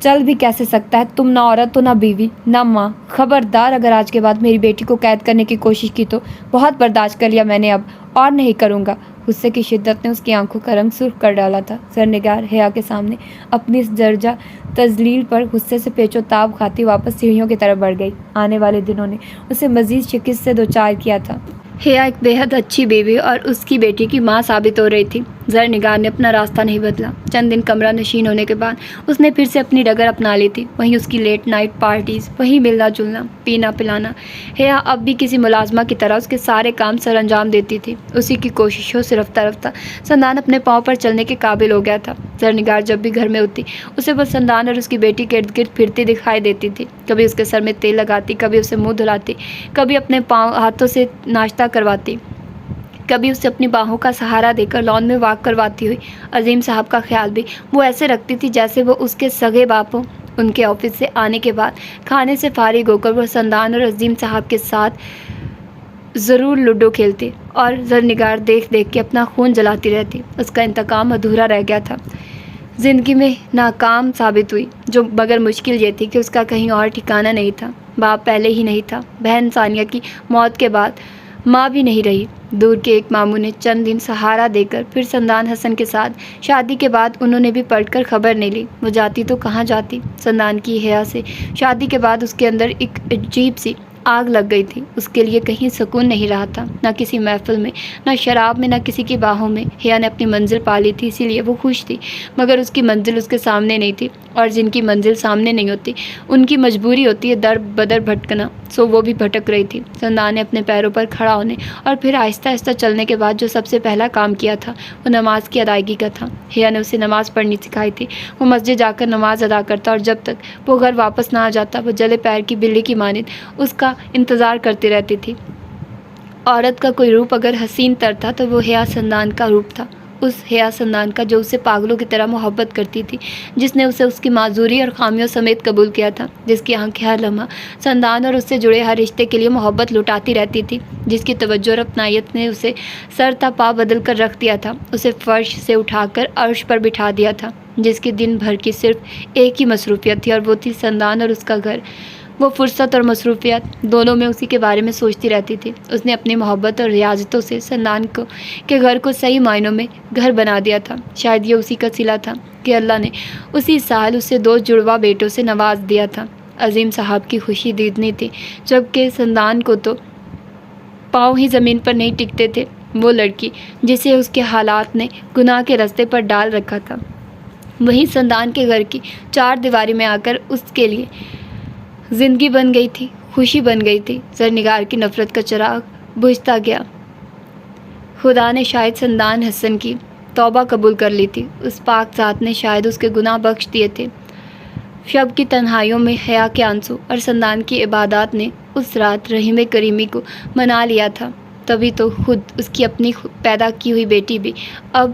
Speaker 1: چل بھی کیسے سکتا ہے؟ تم نہ عورت تو نہ بیوی نہ ماں۔ خبردار اگر آج کے بعد میری بیٹی کو قید کرنے کی کوشش کی تو بہت برداشت کر لیا میں نے، اب اور نہیں کروں گا۔ غصے کی شدت نے اس کی آنکھوں کا رنگ سرخ کر ڈالا تھا۔ زرنگار حیا کے سامنے اپنی اس درجہ تذلیل پر غصے سے پیچ و تاب کھاتی واپس سیڑھیوں کی طرف بڑھ گئی۔ آنے والے دنوں نے اسے مزید شکست سے دوچار کیا تھا۔ حیا ایک بے حد اچھی بیوی اور اس کی بیٹی کی ماں ثابت ہو رہی تھی۔ زرنگار نے اپنا راستہ نہیں بدلا۔ چند دن کمرہ نشین ہونے کے بعد اس نے پھر سے اپنی ڈگر اپنا لی تھی۔ وہیں اس کی لیٹ نائٹ پارٹیز، وہیں ملنا جلنا، پینا پلانا۔ حیا اب بھی کسی ملازمہ کی طرح اس کے سارے کام سر انجام دیتی تھی۔ اسی کی کوششوں سے رفتہ رفتہ سندان اپنے پاؤں پر چلنے کے قابل ہو گیا تھا۔ زرنگار جب بھی گھر میں ہوتی اسے بس سندان اور اس کی بیٹی کے ارد گرد پھرتی دکھائی دیتی تھی۔ کبھی اس کے سر میں تیل لگاتی، کبھی اسے منہ دھلاتی، کبھی اپنے ہاتھوں سے ناشتہ کرواتی، کبھی اسے اپنی باہوں کا سہارا دے کر لان میں واک کرواتی ہوئی۔ عظیم صاحب کا خیال بھی وہ ایسے رکھتی تھی جیسے وہ اس کے سگے باپ ہوں۔ ان کے آفس سے آنے کے بعد کھانے سے فارغ ہو کر وہ سندان اور عظیم صاحب کے ساتھ ضرور لوڈو کھیلتی اور زرنگار دیکھ دیکھ کے اپنا خون جلاتی رہتی۔ اس کا انتقام ادھورا رہ گیا تھا۔ زندگی میں ناکام ثابت ہوئی، جو مگر مشکل یہ تھی کہ اس کا کہیں اور ٹھکانہ نہیں تھا۔ باپ پہلے ہی نہیں تھا، بہن ثانیہ کی موت کے بعد ماں بھی نہیں رہی۔ دور کے ایک ماموں نے چند دن سہارا دے کر پھر سندان حسن کے ساتھ شادی کے بعد انہوں نے بھی پلٹ کر خبر نہیں لی۔ وہ جاتی تو کہاں جاتی؟ سندان کی حیا سے شادی کے بعد اس کے اندر ایک عجیب سی آگ لگ گئی تھی۔ اس کے لیے کہیں سکون نہیں رہا تھا، نہ کسی محفل میں، نہ شراب میں، نہ کسی کی باہوں میں۔ حیا نے اپنی منزل پا لی تھی، اسی لیے وہ خوش تھی، مگر اس کی منزل اس کے سامنے نہیں تھی، اور جن کی منزل سامنے نہیں ہوتی ان کی مجبوری ہوتی ہے در بدر بھٹکنا، سو وہ بھی بھٹک رہی تھی۔ سندان نے اپنے پیروں پر کھڑا ہونے اور پھر آہستہ آہستہ چلنے کے بعد جو سب سے پہلا کام کیا تھا وہ نماز کی ادائیگی کا تھا۔ حیا نے اسے نماز پڑھنی سکھائی تھی۔ وہ مسجد جا کر نماز ادا کرتا اور جب تک وہ گھر واپس نہ آ جاتا وہ جلے پیر کی بلی کی مانند اس کا انتظار کرتی رہتی تھی۔ عورت کا کوئی روپ اگر حسین تر تھا تو وہ حیا سندان کا روپ تھا، اس حیا سندان کا جو اسے پاگلوں کی طرح محبت کرتی تھی، جس نے اسے اس کی معذوری اور خامیوں سمیت قبول کیا تھا، جس کی آنکھیں ہر لمحہ سندان اور اس سے جڑے ہر رشتے کے لیے محبت لٹاتی رہتی تھی، جس کی توجہ اور اپنائیت نے اسے سر تا پا بدل کر رکھ دیا تھا، اسے فرش سے اٹھا کر عرش پر بٹھا دیا تھا، جس کی دن بھر کی صرف ایک ہی مصروفیت تھی اور وہ تھی سندان اور اس کا گھر۔ وہ فرصت اور مصروفیت دونوں میں اسی کے بارے میں سوچتی رہتی تھی۔ اس نے اپنی محبت اور ریاضتوں سے سندان کے گھر کو صحیح معنوں میں گھر بنا دیا تھا۔ شاید یہ اسی کا صلہ تھا کہ اللہ نے اسی سال اسے 2 جڑواں بیٹوں سے نواز دیا تھا۔ عظیم صاحب کی خوشی دیدنی تھی، جبکہ سندان کو تو پاؤں ہی زمین پر نہیں ٹکتے تھے۔ وہ لڑکی جسے اس کے حالات نے گناہ کے رستے پر ڈال رکھا تھا، وہیں سندان کے گھر کی 4 دیواری میں آ کر اس کے لیے زندگی بن گئی تھی، خوشی بن گئی تھی۔ زرنگار کی نفرت کا چراغ بجھتا گیا۔ خدا نے شاید سندان حسن کی توبہ قبول کر لی تھی، اس پاک ذات نے شاید اس کے گناہ بخش دیے تھے۔ شب کی تنہائیوں میں حیا کے آنسو اور سندان کی عبادات نے اس رات رحیم کریمی کو منا لیا تھا۔ تبھی تو خود اس کی اپنی پیدا کی ہوئی بیٹی بھی اب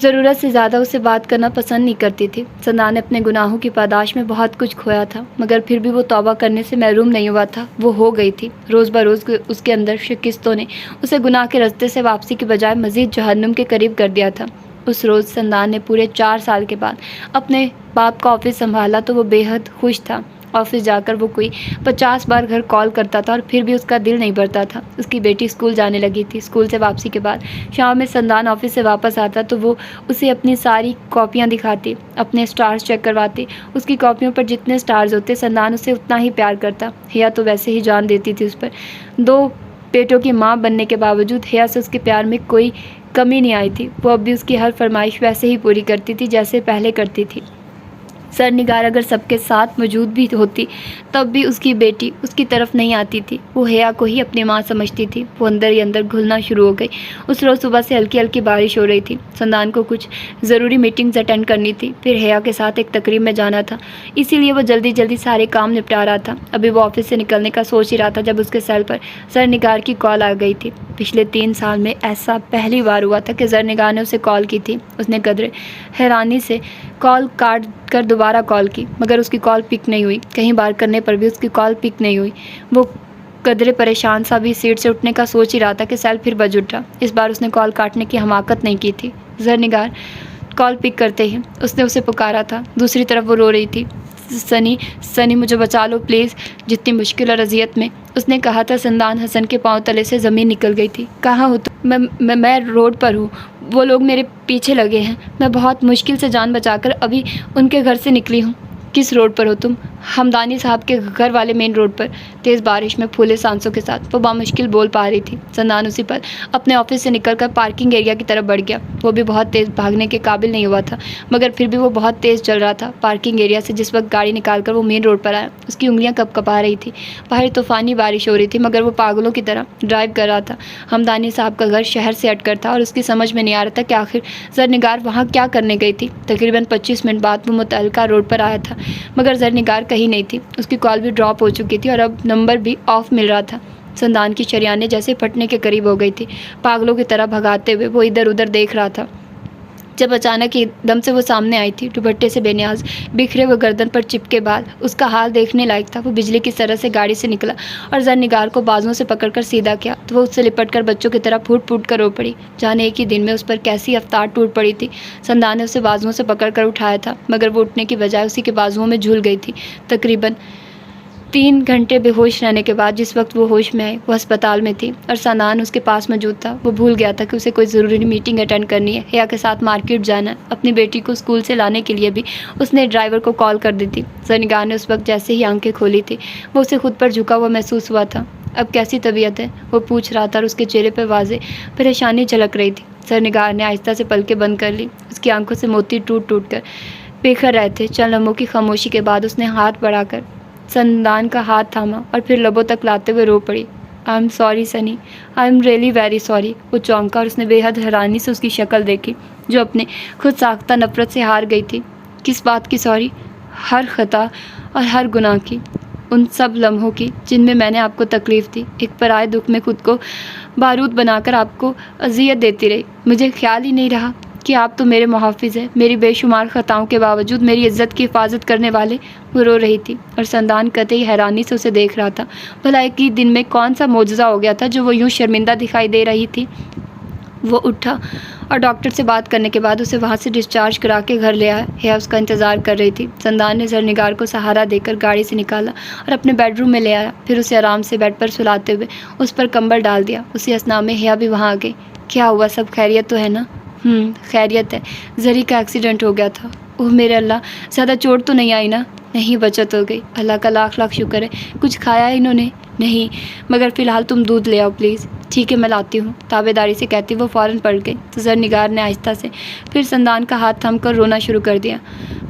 Speaker 1: ضرورت سے زیادہ اسے بات کرنا پسند نہیں کرتی تھی۔ سندان نے اپنے گناہوں کی پاداش میں بہت کچھ کھویا تھا، مگر پھر بھی وہ توبہ کرنے سے محروم نہیں ہوا تھا، وہ ہو گئی تھی۔ روز بروز اس کے اندر شکستوں نے اسے گناہ کے رستے سے واپسی کے بجائے مزید جہنم کے قریب کر دیا تھا۔ اس روز سندان نے پورے 4 سال کے بعد اپنے باپ کا آفس سنبھالا تو وہ بے حد خوش تھا۔ آفس جا کر وہ کوئی 50 بار گھر کال کرتا تھا اور پھر بھی اس کا دل نہیں بھرتا تھا۔ اس کی بیٹی اسکول جانے لگی تھی۔ اسکول سے واپسی کے بعد شام میں سندان آفس سے واپس آتا تو وہ اسے اپنی ساری کاپیاں دکھاتی، اپنے سٹارز چیک کرواتی۔ اس کی کاپیوں پر جتنے سٹارز ہوتے سندان اسے اتنا ہی پیار کرتا۔ حیا تو ویسے ہی جان دیتی تھی اس پر۔ 2 بیٹوں کی ماں بننے کے باوجود حیا سے اس کے پیار میں کوئی کمی نہیں آئی تھی۔ وہ اب بھی اس کی ہر فرمائش ویسے ہی پوری کرتی تھی جیسے پہلے کرتی تھی۔ زرنگار اگر سب کے ساتھ موجود بھی ہوتی تب بھی اس کی بیٹی اس کی طرف نہیں آتی تھی۔ وہ حیا کو ہی اپنی ماں سمجھتی تھی۔ وہ اندر ہی اندر گھلنا شروع ہو گئی۔ اس روز صبح سے ہلکی ہلکی بارش ہو رہی تھی۔ سندان کو کچھ ضروری میٹنگز اٹینڈ کرنی تھی، پھر حیا کے ساتھ ایک تقریب میں جانا تھا، اسی لیے وہ جلدی جلدی سارے کام نپٹا رہا تھا۔ ابھی وہ آفس سے نکلنے کا سوچ ہی رہا تھا جب اس کے سیل پر زرنگار کی کال آ گئی تھی۔ پچھلے 3 سال میں ایسا پہلی بار ہوا تھا کہ زرنگار نے اسے کال کی تھی۔ اس نے قدرے حیرانی سے کال کاٹ کر دوبارہ کال کی، مگر اس کی کال پک نہیں ہوئی۔ کئی بار کرنے پر بھی اس کی کال پک نہیں ہوئی۔ وہ قدرے پریشان سا بھی سیٹ سے اٹھنے کا سوچ ہی رہا تھا کہ سیل پھر بج اٹھا۔ اس بار اس نے کال کاٹنے کی حماقت نہیں کی تھی۔ زرنگار کال پک کرتے ہی اس نے اسے پکارا تھا۔ دوسری طرف وہ رو رہی تھی۔ سنی مجھے بچا لو پلیز۔ جتنی مشکل اور اذیت میں اس نے کہا تھا، سندان حسن کے پاؤں تلے سے زمین نکل گئی تھی۔ کہاں ہو تم؟ میں روڈ پر ہوں، وہ لوگ میرے پیچھے لگے ہیں، میں بہت مشکل سے جان بچا کر ابھی ان کے گھر سے نکلی ہوں۔ کس روڈ پر ہو تم؟ ہمدانی صاحب کے گھر والے مین روڈ پر۔ تیز بارش میں پھولے سانسوں کے ساتھ وہ بامشکل بول پا رہی تھی۔ سندان اسی پر اپنے آفس سے نکل کر پارکنگ ایریا کی طرف بڑھ گیا۔ وہ بھی بہت تیز بھاگنے کے قابل نہیں ہوا تھا، مگر پھر بھی وہ بہت تیز چل رہا تھا۔ پارکنگ ایریا سے جس وقت گاڑی نکال کر وہ مین روڈ پر آیا، اس کی انگلیاں کپ کپا رہی تھی۔ باہر طوفانی بارش ہو رہی تھی، مگر وہ پاگلوں کی طرح ڈرائیو کر رہا تھا۔ ہمدانی صاحب کا گھر شہر سے ہٹ کر تھا اور اس کی سمجھ میں نہیں آ رہا تھا کہ آخر زرنگار وہاں کیا کرنے گئی تھی۔ تقریباً 25 منٹ بعد وہ متعلقہ روڈ پر آیا تھا، مگر زرنگار کہیں نہیں تھی۔ اس کی کال بھی ڈراپ ہو چکی تھی اور اب نمبر بھی آف مل رہا تھا۔ سندان کی شریانیں جیسے پھٹنے کے قریب ہو گئی تھی۔ پاگلوں کی طرح بھگاتے ہوئے وہ ادھر ادھر دیکھ رہا تھا، جب اچانک ایک دم سے وہ سامنے آئی تھی۔ دوپٹے سے بے نیاز بکھرے ہوئے گردن پر چپکے بال اس کا حال دیکھنے لائق تھا۔ وہ بجلی کی طرح سے گاڑی سے نکلا اور زرنگار کو بازوؤں سے پکڑ کر سیدھا کیا تو وہ اس سے لپٹ کر بچوں کی طرح پھوٹ پھوٹ کر رو پڑی۔ جانے ایک ہی دن میں اس پر کیسی افطار ٹوٹ پڑی تھی۔ سندان نے اسے بازوؤں سے پکڑ کر اٹھایا تھا، مگر وہ اٹھنے کی بجائے اسی کے بازوؤں میں جھول گئی تھی۔ تقریباً 3 گھنٹے بے ہوش رہنے کے بعد جس وقت وہ ہوش میں آئی، وہ ہسپتال میں تھی اور سندان اس کے پاس موجود تھا۔ وہ بھول گیا تھا کہ اسے کوئی ضروری میٹنگ اٹینڈ کرنی ہے، حیا کے ساتھ مارکیٹ جانا ہے۔ اپنی بیٹی کو اسکول سے لانے کے لیے بھی اس نے ڈرائیور کو کال کر دی تھی۔ زرنگار نے اس وقت جیسے ہی آنکھیں کھولی تھی، وہ اسے خود پر جھکا ہوا محسوس ہوا تھا۔ اب کیسی طبیعت ہے؟ وہ پوچھ رہا تھا اور اس کے چہرے پر واضح پریشانی جھلک رہی تھی۔ زرنگار نے آہستہ سے پلکیں بند کر لی۔ اس کی آنکھوں سے موتی ٹوٹ ٹوٹ کر بکھر رہے تھے۔ چند لمحوں کی خاموشی کے بعد اس نے ہاتھ بڑھا کر سندان کا ہاتھ تھاما اور پھر لبوں تک لاتے ہوئے رو پڑی۔ I am sorry Sunny, I am really very sorry. وہ چونکا اور اس نے بے حد حیرانی سے اس کی شکل دیکھی جو اپنے خود ساختہ نفرت سے ہار گئی تھی۔ کس بات کی سوری؟ ہر خطا اور ہر گناہ کی، ان سب لمحوں کی جن میں میں نے آپ کو تکلیف دی، ایک پرائے دکھ میں خود کو بارود بنا کر آپ کو اذیت دیتی رہی۔ مجھے خیال ہی نہیں رہا کہ آپ تو میرے محافظ ہیں، میری بے شمار خطاؤں کے باوجود میری عزت کی حفاظت کرنے والے۔ وہ رو رہی تھی اور سندان قطعی حیرانی سے اسے دیکھ رہا تھا۔ بھلا ایک ہی دن میں کون سا معجزہ ہو گیا تھا جو وہ یوں شرمندہ دکھائی دے رہی تھی؟ وہ اٹھا اور ڈاکٹر سے بات کرنے کے بعد اسے وہاں سے ڈسچارج کرا کے گھر لے آیا۔ حیا اس کا انتظار کر رہی تھی۔ سندان نے زرنگار کو سہارا دے کر گاڑی سے نکالا اور اپنے بیڈ روم میں لے آیا، پھر اسے آرام سے بیڈ پر سلاتے ہوئے اس پر کمبل ڈال دیا۔ اسی اثنا میں حیا بھی وہاں آ گئی۔ کیا ہوا؟ سب خیریت تو ہے نا؟ خیریت ہے، زری کا ایکسیڈنٹ ہو گیا تھا۔ اوہ میرے اللہ، زیادہ چوٹ تو نہیں آئی نا؟ نہیں، بچت ہو گئی، اللہ کا لاکھ لاکھ شکر ہے۔ کچھ کھایا انہوں نے؟ نہیں، مگر فی الحال تم دودھ لے آؤ پلیز۔ ٹھیک ہے، میں لاتی ہوں، تابع داری سے کہتی وہ فوراً پڑ گئی۔ تو زرنگار نے آہستہ سے پھر سندان کا ہاتھ تھام کر رونا شروع کر دیا،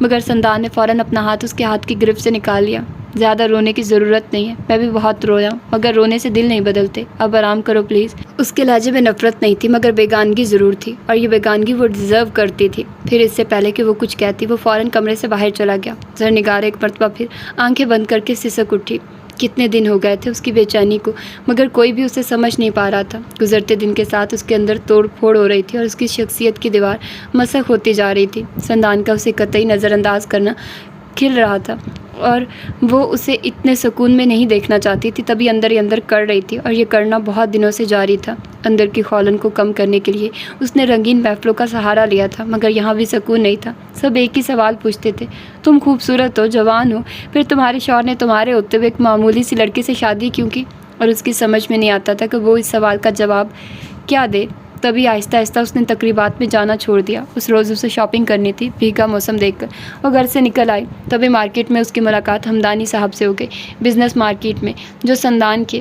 Speaker 1: مگر سندان نے فوراً اپنا ہاتھ اس کے ہاتھ کی گرفت سے نکال لیا۔ زیادہ رونے کی ضرورت نہیں ہے، میں بھی بہت رویا ہوں، مگر رونے سے دل نہیں بدلتے، اب آرام کرو پلیز۔ اس کے لہجے میں نفرت نہیں تھی، مگر بیگانگی ضرور تھی، اور یہ بیگانگی وہ ڈیزرو کرتی تھی۔ پھر اس سے پہلے کہ وہ کچھ کہتی، وہ فوراً کمرے سے باہر چلا گیا۔ زرنگار ایک مرتبہ پھر آنکھیں بند کر کے سسک اٹھی۔ کتنے دن ہو گئے تھے اس کی بے چینی کو، مگر کوئی بھی اسے سمجھ نہیں پا رہا تھا۔ گزرتے دن کے ساتھ اس کے اندر توڑ پھوڑ ہو رہی تھی اور اس کی شخصیت کی دیوار مسخ ہوتی جا رہی تھی۔ سندان کا اسے قطعی نظر انداز کرنا کھل رہا تھا اور وہ اسے اتنے سکون میں نہیں دیکھنا چاہتی تھی، تبھی اندر ہی اندر کر رہی تھی، اور یہ کرنا بہت دنوں سے جاری تھا۔ اندر کی خولن کو کم کرنے کے لیے اس نے رنگین محفلوں کا سہارا لیا تھا، مگر یہاں بھی سکون نہیں تھا۔ سب ایک ہی سوال پوچھتے تھے، تم خوبصورت ہو، جوان ہو، پھر تمہارے شوہر نے تمہارے ہوتے ہوئے ایک معمولی سی لڑکی سے شادی کیوں کی؟ اور اس کی سمجھ میں نہیں آتا تھا کہ وہ اس سوال کا جواب کیا دے۔ تبھی آہستہ آہستہ اس نے تقریبات میں جانا چھوڑ دیا۔ اس روز اسے شاپنگ کرنی تھی۔ بھیگا موسم دیکھ کر وہ گھر سے نکل آئی، تبھی مارکیٹ میں اس کی ملاقات ہمدانی صاحب سے ہو گئی، بزنس مارکیٹ میں، جو سندان کے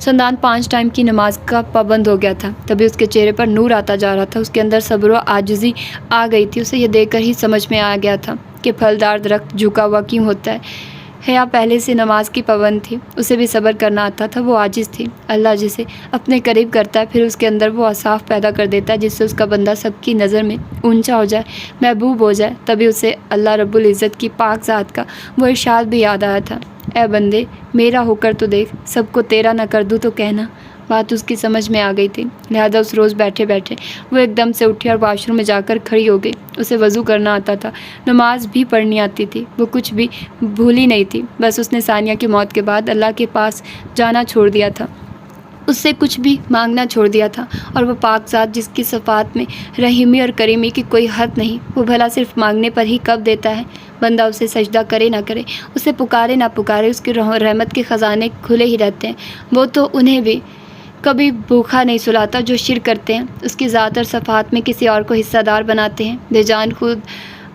Speaker 1: سندان 5 ٹائم کی نماز کا پابند ہو گیا تھا۔ تبھی اس کے چہرے پر نور آتا جا رہا تھا، اس کے اندر صبر و عاجزی آ گئی تھی۔ اسے یہ دیکھ کر ہی سمجھ میں آ گیا تھا کہ پھلدار درخت جھکا ہوا کیوں ہوتا ہے۔ حیا پہلے سے نماز کی پابند تھی، اسے بھی صبر کرنا آتا تھا، وہ عاجز تھی۔ اللہ جسے اپنے قریب کرتا ہے، پھر اس کے اندر وہ اوصاف پیدا کر دیتا ہے جس سے اس کا بندہ سب کی نظر میں اونچا ہو جائے، محبوب ہو جائے۔ تبھی اسے اللہ رب العزت کی پاک ذات کا وہ ارشاد بھی یاد آیا تھا، اے بندے میرا ہو کر تو دیکھ، سب کو تیرا نہ کر دوں تو کہنا۔ بات اس کی سمجھ میں آ گئی تھی، لہذا اس روز بیٹھے بیٹھے وہ ایک دم سے اٹھی اور واش روم میں جا کر کھڑی ہو گئی۔ اسے وضو کرنا آتا تھا، نماز بھی پڑھنی آتی تھی، وہ کچھ بھی بھولی نہیں تھی۔ بس اس نے ثانیہ کی موت کے بعد اللہ کے پاس جانا چھوڑ دیا تھا، اس سے کچھ بھی مانگنا چھوڑ دیا تھا، اور وہ پاک ذات جس کی صفات میں رحیمی اور کریمی کی کوئی حد نہیں، وہ بھلا صرف مانگنے پر ہی کب دیتا ہے؟ بندہ اسے سجدہ کرے نہ کرے، اسے پکارے نہ پکارے، اس کی رحمت کے خزانے کھلے ہی رہتے ہیں۔ وہ تو انہیں بھی کبھی بھوکھا نہیں سلاتا جو شرک کرتے ہیں، اس کی ذات اور صفات میں کسی اور کو حصہ دار بناتے ہیں، بے جان خود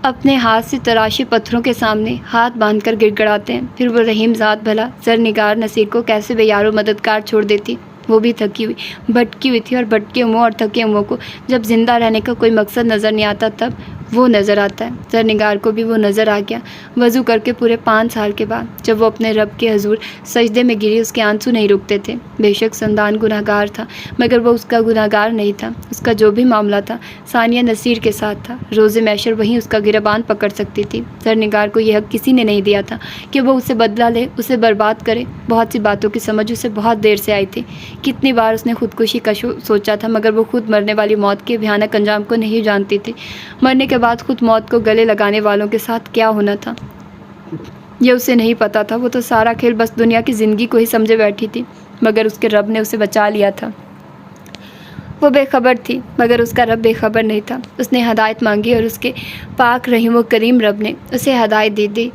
Speaker 1: اپنے ہاتھ سے تراشے پتھروں کے سامنے ہاتھ باندھ کر گڑ گڑاتے ہیں۔ پھر وہ رحیم ذات بھلا زرنگار نصیر کو کیسے بے یار و مددگار چھوڑ دیتی؟ وہ بھی تھکی ہوئی بھٹکی ہوئی تھی، اور بھٹکے منہ اور تھکے منہ کو جب زندہ رہنے کا کوئی مقصد نظر نہیں آتا تب وہ نظر آتا ہے۔ زرنگار کو بھی وہ نظر آ گیا، وضو کر کے پورے 5 سال کے بعد جب وہ اپنے رب کے حضور سجدے میں گری، اس کے آنسو نہیں رکتے تھے۔ بے شک سندان گناہ گار تھا، مگر وہ اس کا گناہ گار نہیں تھا۔ اس کا جو بھی معاملہ تھا ثانیہ نصیر کے ساتھ تھا، روز محشر وہیں اس کا گریبان پکڑ سکتی تھی۔ زرنگار کو یہ حق کسی نے نہیں دیا تھا کہ وہ اسے بدلہ لے، اسے برباد کرے۔ بہت سی باتوں کی سمجھ اسے بہت دیر سے آئی تھی، کتنی بار اس نے خودکشی کا سوچا تھا، مگر وہ خود مرنے والی موت کے بھیانک انجام کو نہیں جانتی تھی۔ مرنے کے بعد خود موت کو گلے لگانے والوں کے ساتھ کیا ہونا تھا یہ اسے نہیں پتا تھا۔ وہ تو سارا کھیل بس دنیا کی زندگی کو ہی سمجھے بیٹھی تھی، مگر اس کے رب نے اسے بچا لیا تھا۔ وہ بے خبر تھی، مگر اس کا رب بے خبر نہیں تھا۔ اس نے ہدایت مانگی اور اس کے پاک رحیم و کریم رب نے اسے ہدایت دے دی۔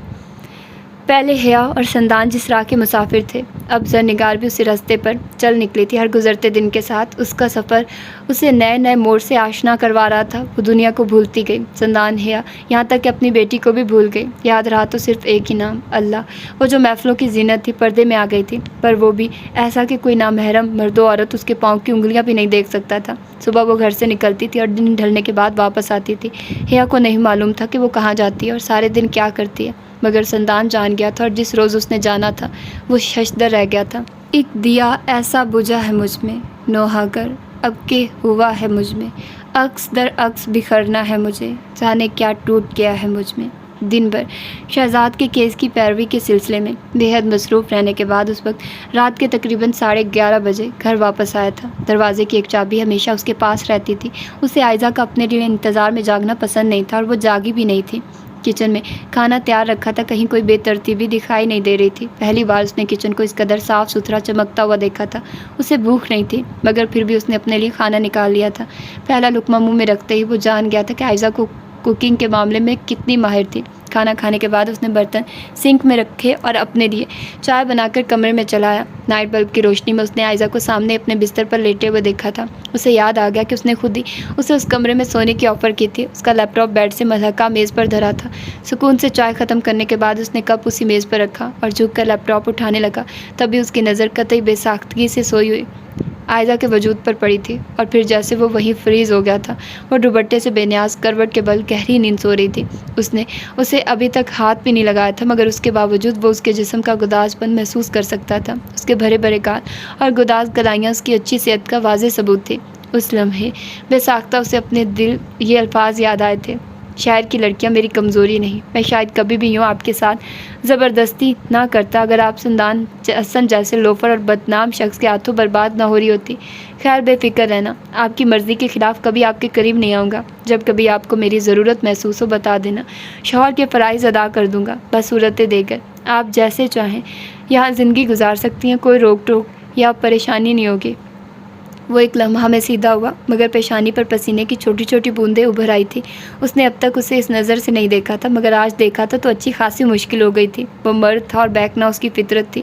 Speaker 1: پہلے حیا اور سندان جس راہ کے مسافر تھے، اب زرنگار بھی اسی راستے پر چل نکلی تھی۔ ہر گزرتے دن کے ساتھ اس کا سفر اسے نئے نئے موڑ سے آشنا کروا رہا تھا۔ وہ دنیا کو بھولتی گئی، سندان حیا، یہاں تک کہ اپنی بیٹی کو بھی بھول گئی۔ یاد رہا تو صرف ایک ہی نام، اللہ۔ وہ جو محفلوں کی زینت تھی پردے میں آ گئی تھی، پر وہ بھی ایسا کہ کوئی نامحرم مرد و عورت اس کے پاؤں کی انگلیاں بھی نہیں دیکھ سکتا تھا۔ صبح وہ گھر سے نکلتی تھی اور دن ڈھلنے کے بعد واپس آتی تھی۔ حیا کو نہیں معلوم تھا کہ وہ کہاں جاتی ہے اور سارے دن کیا کرتی ہے، مگر سندان جان گیا تھا، اور جس روز اس نے جانا تھا وہ ششدر رہ گیا تھا۔ ایک دیا ایسا بجھا ہے مجھ میں، نوحہ گر اب کہ ہوا ہے مجھ میں، عکس در عکس بکھرنا ہے مجھے، جانے کیا ٹوٹ گیا ہے مجھ میں۔ دن بھر شہزاد کے کیس کی پیروی کے سلسلے میں بے حد مصروف رہنے کے بعد اس وقت رات کے تقریباً 11:30 بجے گھر واپس آیا تھا۔ دروازے کی ایک چابی ہمیشہ اس کے پاس رہتی تھی۔ اسے عائزہ کا اپنے لیے انتظار میں جاگنا پسند نہیں تھا، اور وہ جاگی بھی نہیں تھی۔ کچن میں کھانا تیار رکھا تھا، کہیں کوئی بے ترتیبی دکھائی نہیں دے رہی تھی۔ پہلی بار اس نے کچن کو اس قدر صاف ستھرا چمکتا ہوا دیکھا تھا۔ اسے بھوک نہیں تھی، مگر پھر بھی اس نے اپنے لیے کھانا نکال لیا تھا۔ پہلا لقمہ منہ میں رکھتے ہی وہ جان گیا تھا کہ عائزہ کو کوکنگ کے معاملے میں کتنی ماہر تھی۔ کھانا کھانے کے بعد اس نے برتن سنک میں رکھے اور اپنے لیے چائے بنا کر کمرے میں چلا آیا۔ نائٹ بلب کی روشنی میں اس نے عائزہ کو سامنے اپنے بستر پر لیٹے ہوئے دیکھا تھا۔ اسے یاد آ گیا کہ اس نے خود ہی اسے اس کمرے میں سونے کی آفر کی تھی۔ اس کا لیپ ٹاپ بیڈ سے ملحقہ میز پر دھرا تھا۔ سکون سے چائے ختم کرنے کے بعد اس نے کپ اسی میز پر رکھا اور جھک کر لیپ ٹاپ اٹھانے لگا۔ تبھی اس کی نظر قطعی بے ساختگی سے سوئی ہوئی عائزہ کے وجود پر پڑی تھی، اور پھر جیسے وہ وہیں فریز ہو گیا تھا۔ وہ دوپٹے سے بے نیاز کروٹ کے بل گہری نیند سو رہی تھی۔ اس نے اسے ابھی تک ہاتھ بھی نہیں لگایا تھا، مگر اس کے باوجود وہ اس کے جسم کا گداز پن محسوس کر سکتا تھا۔ اس کے بھرے بھرے گال اور گداز گلائیاں اس کی اچھی صحت کا واضح ثبوت تھی۔ اس لمحے بے ساختہ اسے اپنے دل یہ الفاظ یاد آئے تھے، شہر کی لڑکیاں میری کمزوری نہیں، میں شاید کبھی بھی یوں آپ کے ساتھ زبردستی نہ کرتا اگر آپ سندان حسن جیسے لوفر اور بدنام شخص کے ہاتھوں برباد نہ ہو رہی ہوتی۔ خیر بے فکر رہنا، آپ کی مرضی کے خلاف کبھی آپ کے قریب نہیں آؤں گا۔ جب کبھی آپ کو میری ضرورت محسوس ہو بتا دینا، شوہر کے فرائض ادا کر دوں گا، بس صورتیں دے کر آپ جیسے چاہیں یہاں زندگی گزار سکتی ہیں، کوئی روک ٹوک یا پریشانی نہیں ہوگی۔ وہ ایک لمحہ میں سیدھا ہوا، مگر پیشانی پر پسینے کی چھوٹی چھوٹی بوندیں ابھر آئی تھی۔ اس نے اب تک اسے اس نظر سے نہیں دیکھا تھا، مگر آج دیکھا تھا تو اچھی خاصی مشکل ہو گئی تھی۔ وہ مرد تھا اور بہکنا اس کی فطرت تھی،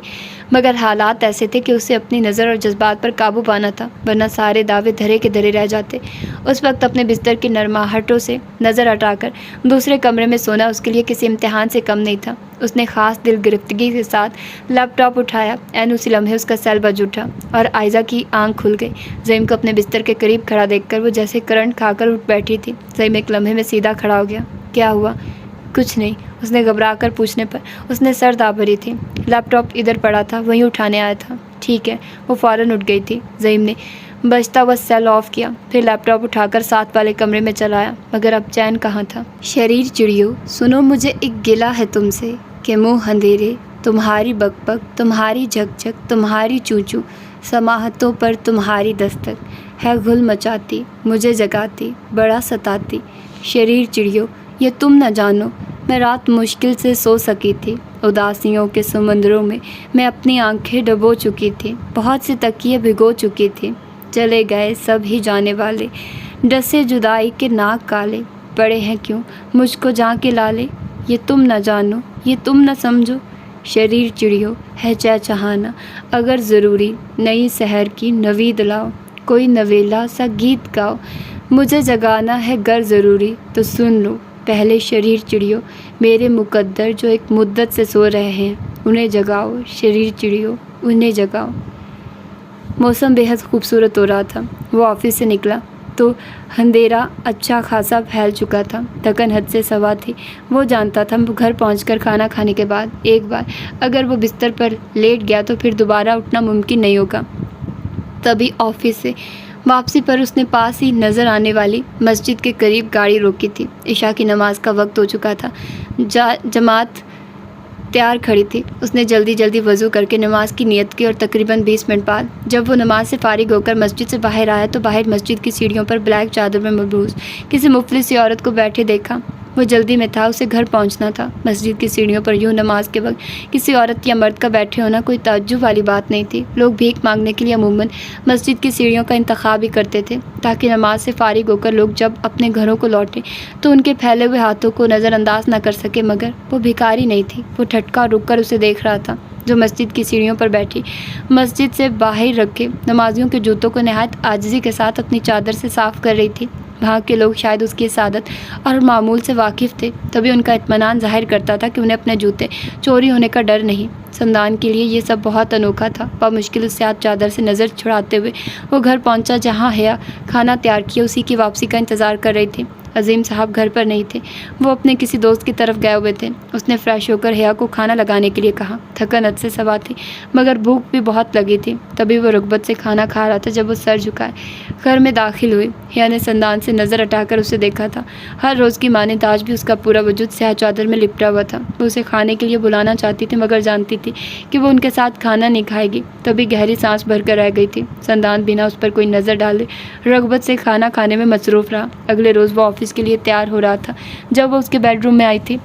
Speaker 1: مگر حالات ایسے تھے کہ اسے اپنی نظر اور جذبات پر قابو پانا تھا، ورنہ سارے دعوے دھرے کے دھرے رہ جاتے۔ اس وقت اپنے بستر کی نرماہٹوں سے نظر ہٹا کر دوسرے کمرے میں سونا اس کے لیے کسی امتحان سے کم نہیں تھا۔ اس نے خاص دل گرفتگی کے ساتھ لیپ ٹاپ اٹھایا۔ عین اسی لمحے اس کا سیل بج اٹھا اور عائزہ کی آنکھ کھل گئی۔ زعیم کو اپنے بستر کے قریب کھڑا دیکھ کر وہ جیسے کرنٹ کھا کر اٹھ بیٹھی تھی۔ زعیم ایک لمحے میں سیدھا کھڑا ہو گیا۔ کیا ہوا؟ کچھ نہیں، اس نے گھبرا کر پوچھنے پر اس نے سر داب بھری تھی۔ لیپ ٹاپ ادھر پڑا تھا، وہیں اٹھانے آیا تھا۔ ٹھیک ہے۔ وہ فوراً اٹھ گئی تھی۔ زعیم نے بجتا ہوا سیل آف کیا، پھر لیپ ٹاپ اٹھا کر ساتھ والے کمرے میں چلا آیا، مگر اب چین کہاں تھا۔ شریر چڑیو، سنو مجھے ایک گلہ ہے تم سے کہ منہ اندھیرے، تمہاری بک بک، تمہاری جھک جھک، تمہاری چوں چوں، سماحتوں پر تمہاری دستک ہے گل مچاتی، مجھے جگاتی، بڑا ستاتی۔ شریر چڑیو، یہ تم نہ جانو، میں رات مشکل سے سو سکی تھی، اداسیوں کے سمندروں میں اپنی آنکھیں ڈبو چکی تھی، بہت سے تکیے بھگو چکی تھی۔ چلے گئے سب ہی جانے والے، ڈسے جدائی کے ناک کالے، پڑے ہیں کیوں مجھ کو جاں کے لالے۔ یہ تم نہ جانو، یہ تم نہ سمجھو، شریر چڑیو ہے چہچہانا، اگر ضروری نئی سحر کی نوید لاؤ، کوئی نویلا سا گیت گاؤ، مجھے جگانا ہے گر ضروری تو سن لو پہلے شریر چڑیو، میرے مقدر جو ایک مدت سے سو رہے ہیں انہیں جگاؤ، شریر چڑیو انہیں جگاؤ۔ موسم بے حد خوبصورت ہو رہا تھا۔ وہ آفس سے نکلا تو اندھیرا اچھا خاصا پھیل چکا تھا، تھکن حد سے سوا تھی۔ وہ جانتا تھا وہ گھر پہنچ کر کھانا کھانے کے بعد ایک بار اگر وہ بستر پر لیٹ گیا تو پھر دوبارہ اٹھنا ممکن نہیں ہوگا۔ تبھی آفس سے واپسی پر اس نے پاس ہی نظر آنے والی مسجد کے قریب گاڑی روکی تھی۔ عشاء کی نماز کا وقت ہو چکا تھا، جماعت تیار کھڑی تھی۔ اس نے جلدی جلدی وضو کر کے نماز کی نیت کی اور تقریباً 20 منٹ بعد جب وہ نماز سے فارغ ہو کر مسجد سے باہر آیا تو باہر مسجد کی سیڑھیوں پر بلیک چادر میں ملبوس کسی مفلس سی عورت کو بیٹھے دیکھا۔ وہ جلدی میں تھا، اسے گھر پہنچنا تھا۔ مسجد کی سیڑھیوں پر یوں نماز کے وقت کسی عورت یا مرد کا بیٹھے ہونا کوئی تعجب والی بات نہیں تھی۔ لوگ بھیک مانگنے کے لیے عموماً مسجد کی سیڑھیوں کا انتخاب ہی کرتے تھے تاکہ نماز سے فارغ ہو کر لوگ جب اپنے گھروں کو لوٹیں تو ان کے پھیلے ہوئے ہاتھوں کو نظر انداز نہ کر سکے۔ مگر وہ بھکاری نہیں تھی۔ وہ ٹھٹکا رک کر اسے دیکھ رہا تھا جو مسجد کی سیڑھیوں پر بیٹھی مسجد سے باہر رکھے نمازیوں کے جوتوں کو نہایت عاجزی کے ساتھ اپنی چادر سے صاف کر رہی تھی۔ وہاں کے لوگ شاید اس کی سعادت اور معمول سے واقف تھے، تبھی ان کا اطمینان ظاہر کرتا تھا کہ انہیں اپنے جوتے چوری ہونے کا ڈر نہیں۔ سندان کے لیے یہ سب بہت انوکھا تھا۔ بمشکل اس سیاہ چادر سے نظر چھڑاتے ہوئے وہ گھر پہنچا جہاں حیا کھانا تیار کیا اسی کی واپسی کا انتظار کر رہی تھی۔ عظیم صاحب گھر پر نہیں تھے، وہ اپنے کسی دوست کی طرف گئے ہوئے تھے۔ اس نے فریش ہو کر حیا کو کھانا لگانے کے لیے کہا۔ تھکن حد سے سوا تھی مگر بھوک بھی بہت لگی تھی، تبھی وہ رغبت سے کھانا کھا رہا تھا جب وہ سر جھکائے گھر میں داخل ہوئی۔ حیا نے سندان سے نظر ہٹا کر اسے دیکھا تھا۔ ہر روز کی مانند آج بھی اس کا پورا وجود سیاہ چادر میں لپٹا ہوا تھا۔ وہ اسے کھانے کے لیے بلانا چاہتی تھی مگر جانتی تھی کہ وہ ان کے ساتھ کھانا نہیں کھائے گی، تبھی گہری سانس بھر کر رہ گئی تھی۔ سندان بنا اس پر کوئی نظر ڈالے رغبت سے کھانا کھانے میں مصروف رہا۔ اگلے روز وہ آفس کے لیے تیار ہو رہا تھا جب وہ اس کے بیڈ روم میں آئی تھی۔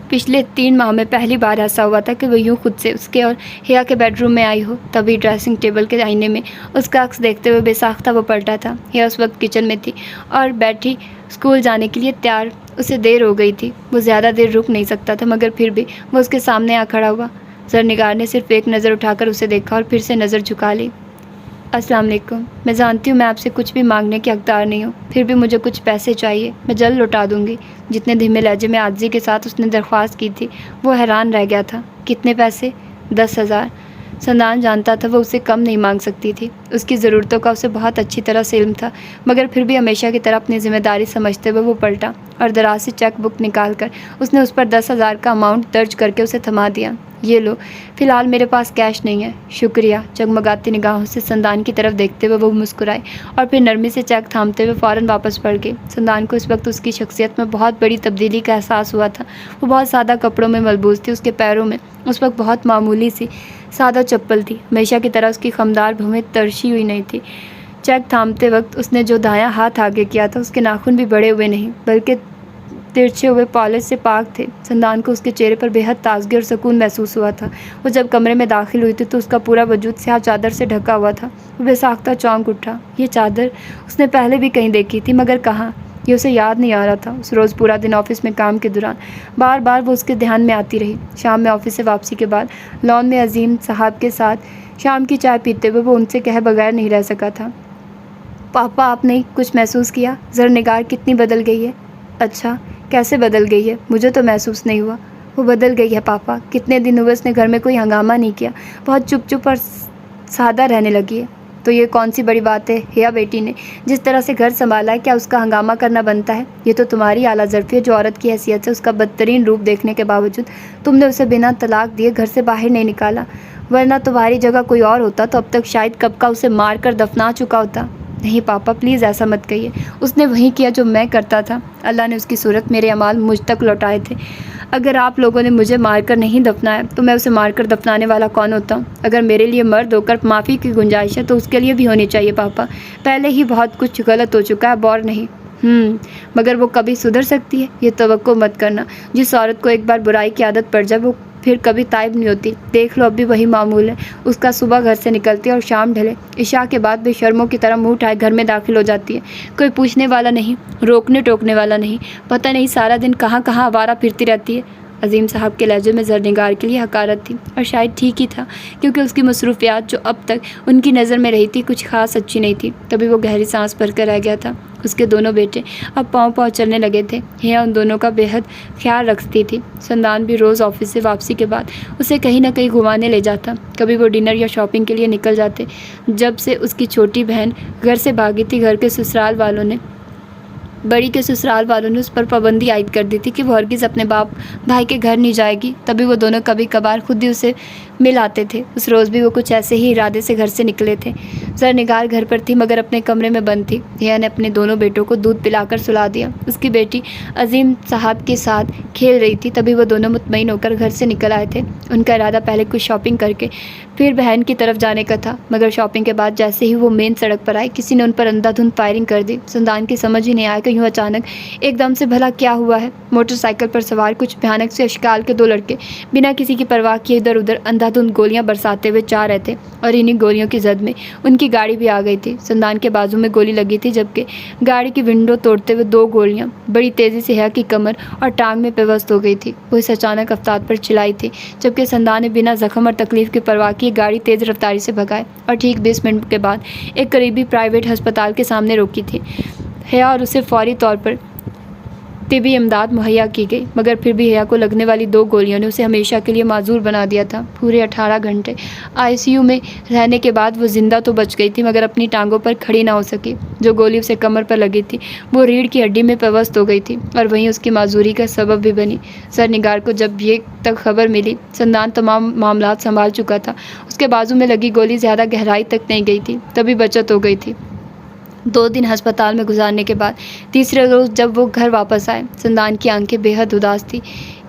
Speaker 1: پچھلے 3 ماہ میں پہلی بار ایسا ہوا تھا کہ وہ یوں خود سے اس کے اور حیا کے بیڈ روم میں آئی ہو۔ تبھی ڈریسنگ ٹیبل کے آئینے میں اس کا عکس دیکھتے ہوئے بے ساختہ وہ پلٹا تھا۔ حیا اس وقت کچن میں تھی اور بیٹھی اسکول جانے کے لیے تیار۔ اسے دیر ہو گئی تھی، وہ زیادہ دیر رک نہیں سکتا تھا مگر پھر بھی وہ اس کے سامنے آ کھڑا ہوا۔ زرنگار نے صرف ایک نظر اٹھا کر اسے دیکھا اور پھر سے نظر جھکا لی۔ السلام علیکم، میں جانتی ہوں میں آپ سے کچھ بھی مانگنے کی حقدار نہیں ہوں، پھر بھی مجھے کچھ پیسے چاہیے، میں جلد لوٹا دوں گی۔ جتنے دھیمے لہجے میں عاجزی کے ساتھ اس نے درخواست کی تھی وہ حیران رہ گیا تھا۔ کتنے پیسے؟ 10,000۔ سندان جانتا تھا وہ اسے کم نہیں مانگ سکتی تھی، اس کی ضرورتوں کا اسے بہت اچھی طرح سے علم تھا، مگر پھر بھی ہمیشہ کی طرح اپنی ذمہ داری سمجھتے ہوئے وہ پلٹا اور دراز سے چیک بک نکال کر اس نے اس پر 10,000 کا اماؤنٹ درج کر کے اسے تھما دیا۔ یہ لو، فی الحال میرے پاس کیش نہیں ہے۔ شکریہ۔ چگمگاتی نگاہوں سے سندان کی طرف دیکھتے ہوئے وہ مسکرائے اور پھر نرمی سے چیک تھامتے ہوئے فوراً واپس پڑ گئی۔ سندان کو اس وقت اس کی شخصیت میں بہت بڑی تبدیلی کا احساس ہوا تھا۔ وہ بہت سادہ کپڑوں میں ملبوس تھی، اس کے پیروں میں اس وقت بہت معمولی سی سادہ چپل تھی، ہمیشہ کی طرح اس کی خمدار بھویں ترشی ہوئی نہیں تھی۔ چیک تھامتے وقت اس نے جو دایاں ہاتھ آگے کیا تھا اس کے ناخن بھی بڑے ہوئے نہیں بلکہ ترچھے ہوئے پالش سے پاک تھے۔ سندان کو اس کے چہرے پر بے حد تازگی اور سکون محسوس ہوا تھا۔ وہ جب کمرے میں داخل ہوئی تھی تو اس کا پورا وجود سیاہ چادر سے ڈھکا ہوا تھا۔ وہ بے ساختہ چونک اٹھا۔ یہ چادر اس نے پہلے بھی کہیں دیکھی تھی مگر کہاں، یہ اسے یاد نہیں آ رہا تھا۔ اس روز پورا دن آفس میں کام کے دوران بار بار وہ اس کے دھیان میں آتی رہی۔ شام میں آفس سے واپسی کے بعد لان میں عظیم صاحب کے ساتھ شام کی چائے پیتے ہوئے وہ ان سے کہے بغیر نہیں رہ سکا تھا۔ پاپا، آپ نے کچھ محسوس کیا؟ زرنگار کتنی بدل گئی ہے؟ اچھا، کیسے بدل گئی ہے؟ مجھے تو محسوس نہیں ہوا۔ وہ بدل گئی ہے پاپا، کتنے دن ہوئے اس نے گھر میں کوئی ہنگامہ نہیں کیا، بہت چپ چپ اور سادہ رہنے لگی ہے۔ تو یہ کون سی بڑی بات ہے؟ حیا بیٹی نے جس طرح سے گھر سنبھالا ہے، کیا اس کا ہنگامہ کرنا بنتا ہے؟ یہ تو تمہاری اعلیٰ ظرفی ہے جو عورت کی حیثیت سے اس کا بدترین روپ دیکھنے کے باوجود تم نے اسے بنا طلاق دیے گھر سے باہر نہیں نکالا، ورنہ تمہاری جگہ کوئی اور ہوتا تو اب تک شاید کب کا اسے مار کر دفنا چکا ہوتا۔ نہیں پاپا پلیز ایسا مت کہیے، اس نے وہی کیا جو میں کرتا تھا، اللہ نے اس کی صورت میرے اعمال مجھ تک لوٹائے تھے۔ اگر آپ لوگوں نے مجھے مار کر نہیں دفنایا تو میں اسے مار کر دفنانے والا کون ہوتا ہوں؟ اگر میرے لیے مرد ہو کر معافی کی گنجائش ہے تو اس کے لیے بھی ہونی چاہیے پاپا، پہلے ہی بہت کچھ غلط ہو چکا ہے، اب اور نہیں۔ مگر وہ کبھی سدھر سکتی ہے، یہ توقع مت کرنا۔ جس عورت کو ایک بار برائی کی عادت پڑ جائے وہ پھر کبھی تائب نہیں ہوتی۔ دیکھ لو اب بھی وہی معمول ہے، اس کا صبح گھر سے نکلتی ہے اور شام ڈھلے عشاء کے بعد بے شرموں کی طرح منہ اٹھائے گھر میں داخل ہو جاتی ہے، کوئی پوچھنے والا نہیں، روکنے ٹوکنے والا نہیں، پتہ نہیں سارا دن کہاں کہاں آوارہ پھرتی رہتی ہے۔ عظیم صاحب کے لہجے میں زرنگار کے لیے حقارت تھی، اور شاید ٹھیک ہی تھا، کیونکہ اس کی مصروفیات جو اب تک ان کی نظر میں رہی تھی کچھ خاص اچھی نہیں تھی۔ تبھی وہ گہری سانس بھر کر رہ گیا تھا۔ اس کے دونوں بیٹے اب پاؤں پاؤں چلنے لگے تھے۔ حیا ان دونوں کا بے حد خیال رکھتی تھی۔ سندان بھی روز آفس سے واپسی کے بعد اسے کہیں نہ کہیں گھمانے لے جاتا، کبھی وہ ڈنر یا شاپنگ کے لیے نکل جاتے۔ جب سے اس کی چھوٹی بہن گھر سے بھاگی تھی، بڑی کے سسرال والوں نے اس پر پابندی عائد کر دی تھی کہ وہ ہرگز اپنے باپ بھائی کے گھر نہیں جائے گی۔ تبھی وہ دونوں کبھی کبھار خود ہی اسے مل آتے تھے۔ اس روز بھی وہ کچھ ایسے ہی ارادے سے گھر سے نکلے تھے۔ زرنگار گھر پر تھی مگر اپنے کمرے میں بند تھی۔ حیا نے اپنے دونوں بیٹوں کو دودھ پلا کر سلا دیا۔ اس کی بیٹی عظیم صاحب کے ساتھ کھیل رہی تھی۔ تبھی وہ دونوں مطمئن ہو کر گھر سے نکل آئے تھے۔ ان کا ارادہ پہلے کچھ شاپنگ کر کے پھر بہن کی طرف جانے کا تھا، مگر شاپنگ کے بعد جیسے ہی وہ مین سڑک پر آئے کسی نے ان پر اندھا دھند فائرنگ کر دی۔ سندان کی سمجھ ہی نہیں آیا کہ یوں اچانک ایک دم سے بھلا کیا ہوا ہے۔ موٹر سائیکل پر سوار کچھ بھیانک سے اشکال کے دو لڑکے بنا کسی کی پرواہ کیے ادھر ادھر اندھا دھند گولیاں برساتے ہوئے جا رہے تھے، اور انہی گولیوں کی زد میں ان کی گاڑی بھی آ گئی تھی۔ سندان کے بازو میں گولی لگی تھی، جبکہ گاڑی کی ونڈو توڑتے ہوئے دو گولیاں بڑی تیزی سے حیا کی کمر اور ٹانگ میں پیوست ہو گئی تھی۔ وہ اس اچانک افتاد پر چلائی تھی، جبکہ سندان نے بنا زخم اور تکلیف کی پرواہ کیے گاڑی تیز رفتاری سے بھگائے اور ٹھیک 20 منٹ کے بعد ایک قریبی پرائیویٹ ہسپتال کے سامنے روکی تھی۔ حیا اور اسے فوری طور پر طبی امداد مہیا کی گئی، مگر پھر بھی حیا کو لگنے والی دو گولیوں نے اسے ہمیشہ کے لیے معذور بنا دیا تھا۔ پورے 18 گھنٹے ICU میں رہنے کے بعد وہ زندہ تو بچ گئی تھی، مگر اپنی ٹانگوں پر کھڑی نہ ہو سکی۔ جو گولی اسے کمر پر لگی تھی وہ ریڑھ کی ہڈی میں پیوست ہو گئی تھی، اور وہیں اس کی معذوری کا سبب بھی بنی۔ زرنگار کو جب یہ تک خبر ملی، سندان تمام معاملات سنبھال چکا تھا۔ اس کے بازو میں لگی گولی زیادہ گہرائی تک نہیں گئی تھی، تبھی بچت ہو گئی تھی۔ 2 دن ہسپتال میں گزارنے کے بعد تیسرے روز جب وہ گھر واپس آئے، سندان کی آنکھیں بے حد اداس تھی۔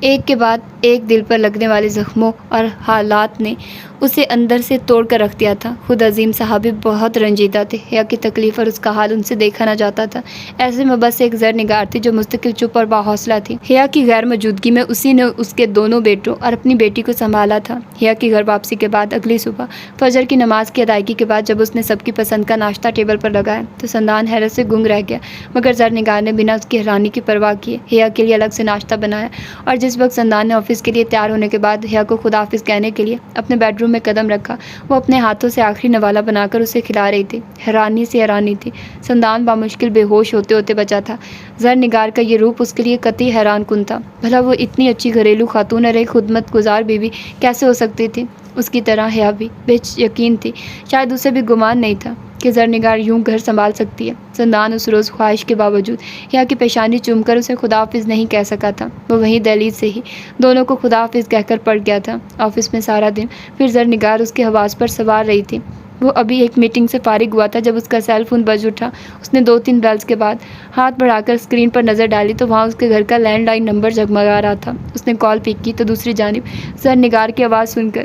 Speaker 1: ایک کے بعد ایک دل پر لگنے والے زخموں اور حالات نے اسے اندر سے توڑ کر رکھ دیا تھا۔ خود عظیم صاحب بھی بہت رنجیدہ تھے۔ حیا کی تکلیف اور اس کا حال ان سے دیکھا نہ جاتا تھا۔ ایسے میں بس ایک زرنگار تھی جو مستقل چپ اور باحوصلہ تھی۔ حیا کی غیر موجودگی میں اسی نے اس کے دونوں بیٹوں اور اپنی بیٹی کو سنبھالا تھا۔ حیا کی گھر واپسی کے بعد اگلی صبح فجر کی نماز کی ادائیگی کے بعد جب اس نے سب کی پسند کا ناشتہ ٹیبل پر لگایا تو سندان حیرت سے گنگ رہ گیا، مگر زرنگار نے بنا اس کی حیرانی کی پرواہ کیے حیا کے لیے الگ سے ناشتہ بنایا، اور جس وقت سندان نے آفس کے لیے تیار ہونے کے بعد حیا کو خدا حافظ کہنے کے لیے اپنے بیڈ روم میں قدم رکھا، وہ اپنے ہاتھوں سے آخری نوالا بنا کر اسے کھلا رہی تھی۔ حیرانی تھی۔ سندان بامشکل بے ہوش ہوتے ہوتے بچا تھا۔ زرنگار کا یہ روپ اس کے لیے قطعی حیران کن تھا۔ بھلا وہ اتنی اچھی گھریلو خاتون اور ایک خدمت گزار بیوی کیسے ہو سکتی تھی؟ اس کی طرح حیا بھی بے یقین تھی، شاید اسے بھی گمان نہیں تھا کہ زرنگار یوں گھر سنبھال سکتی ہے۔ سندان اس روز خواہش کے باوجود حیا کی پیشانی چوم کر اسے خدا حافظ نہیں کہہ سکا تھا۔ وہ وہیں دہلیز سے ہی دونوں کو خدا حافظ کہہ کر پڑ گیا تھا۔ آفس میں سارا دن پھر زرنگار اس کے حواس پر سوار رہی تھی۔ وہ ابھی ایک میٹنگ سے فارغ ہوا تھا جب اس کا سیل فون بج اٹھا۔ اس نے 2-3 بیلز کے بعد ہاتھ بڑھا کر اسکرین پر نظر ڈالی تو وہاں اس کے گھر کا لینڈ لائن نمبر جگمگا رہا تھا۔ اس نے کال پک کی تو دوسری جانب زرنگار کی آواز سن کر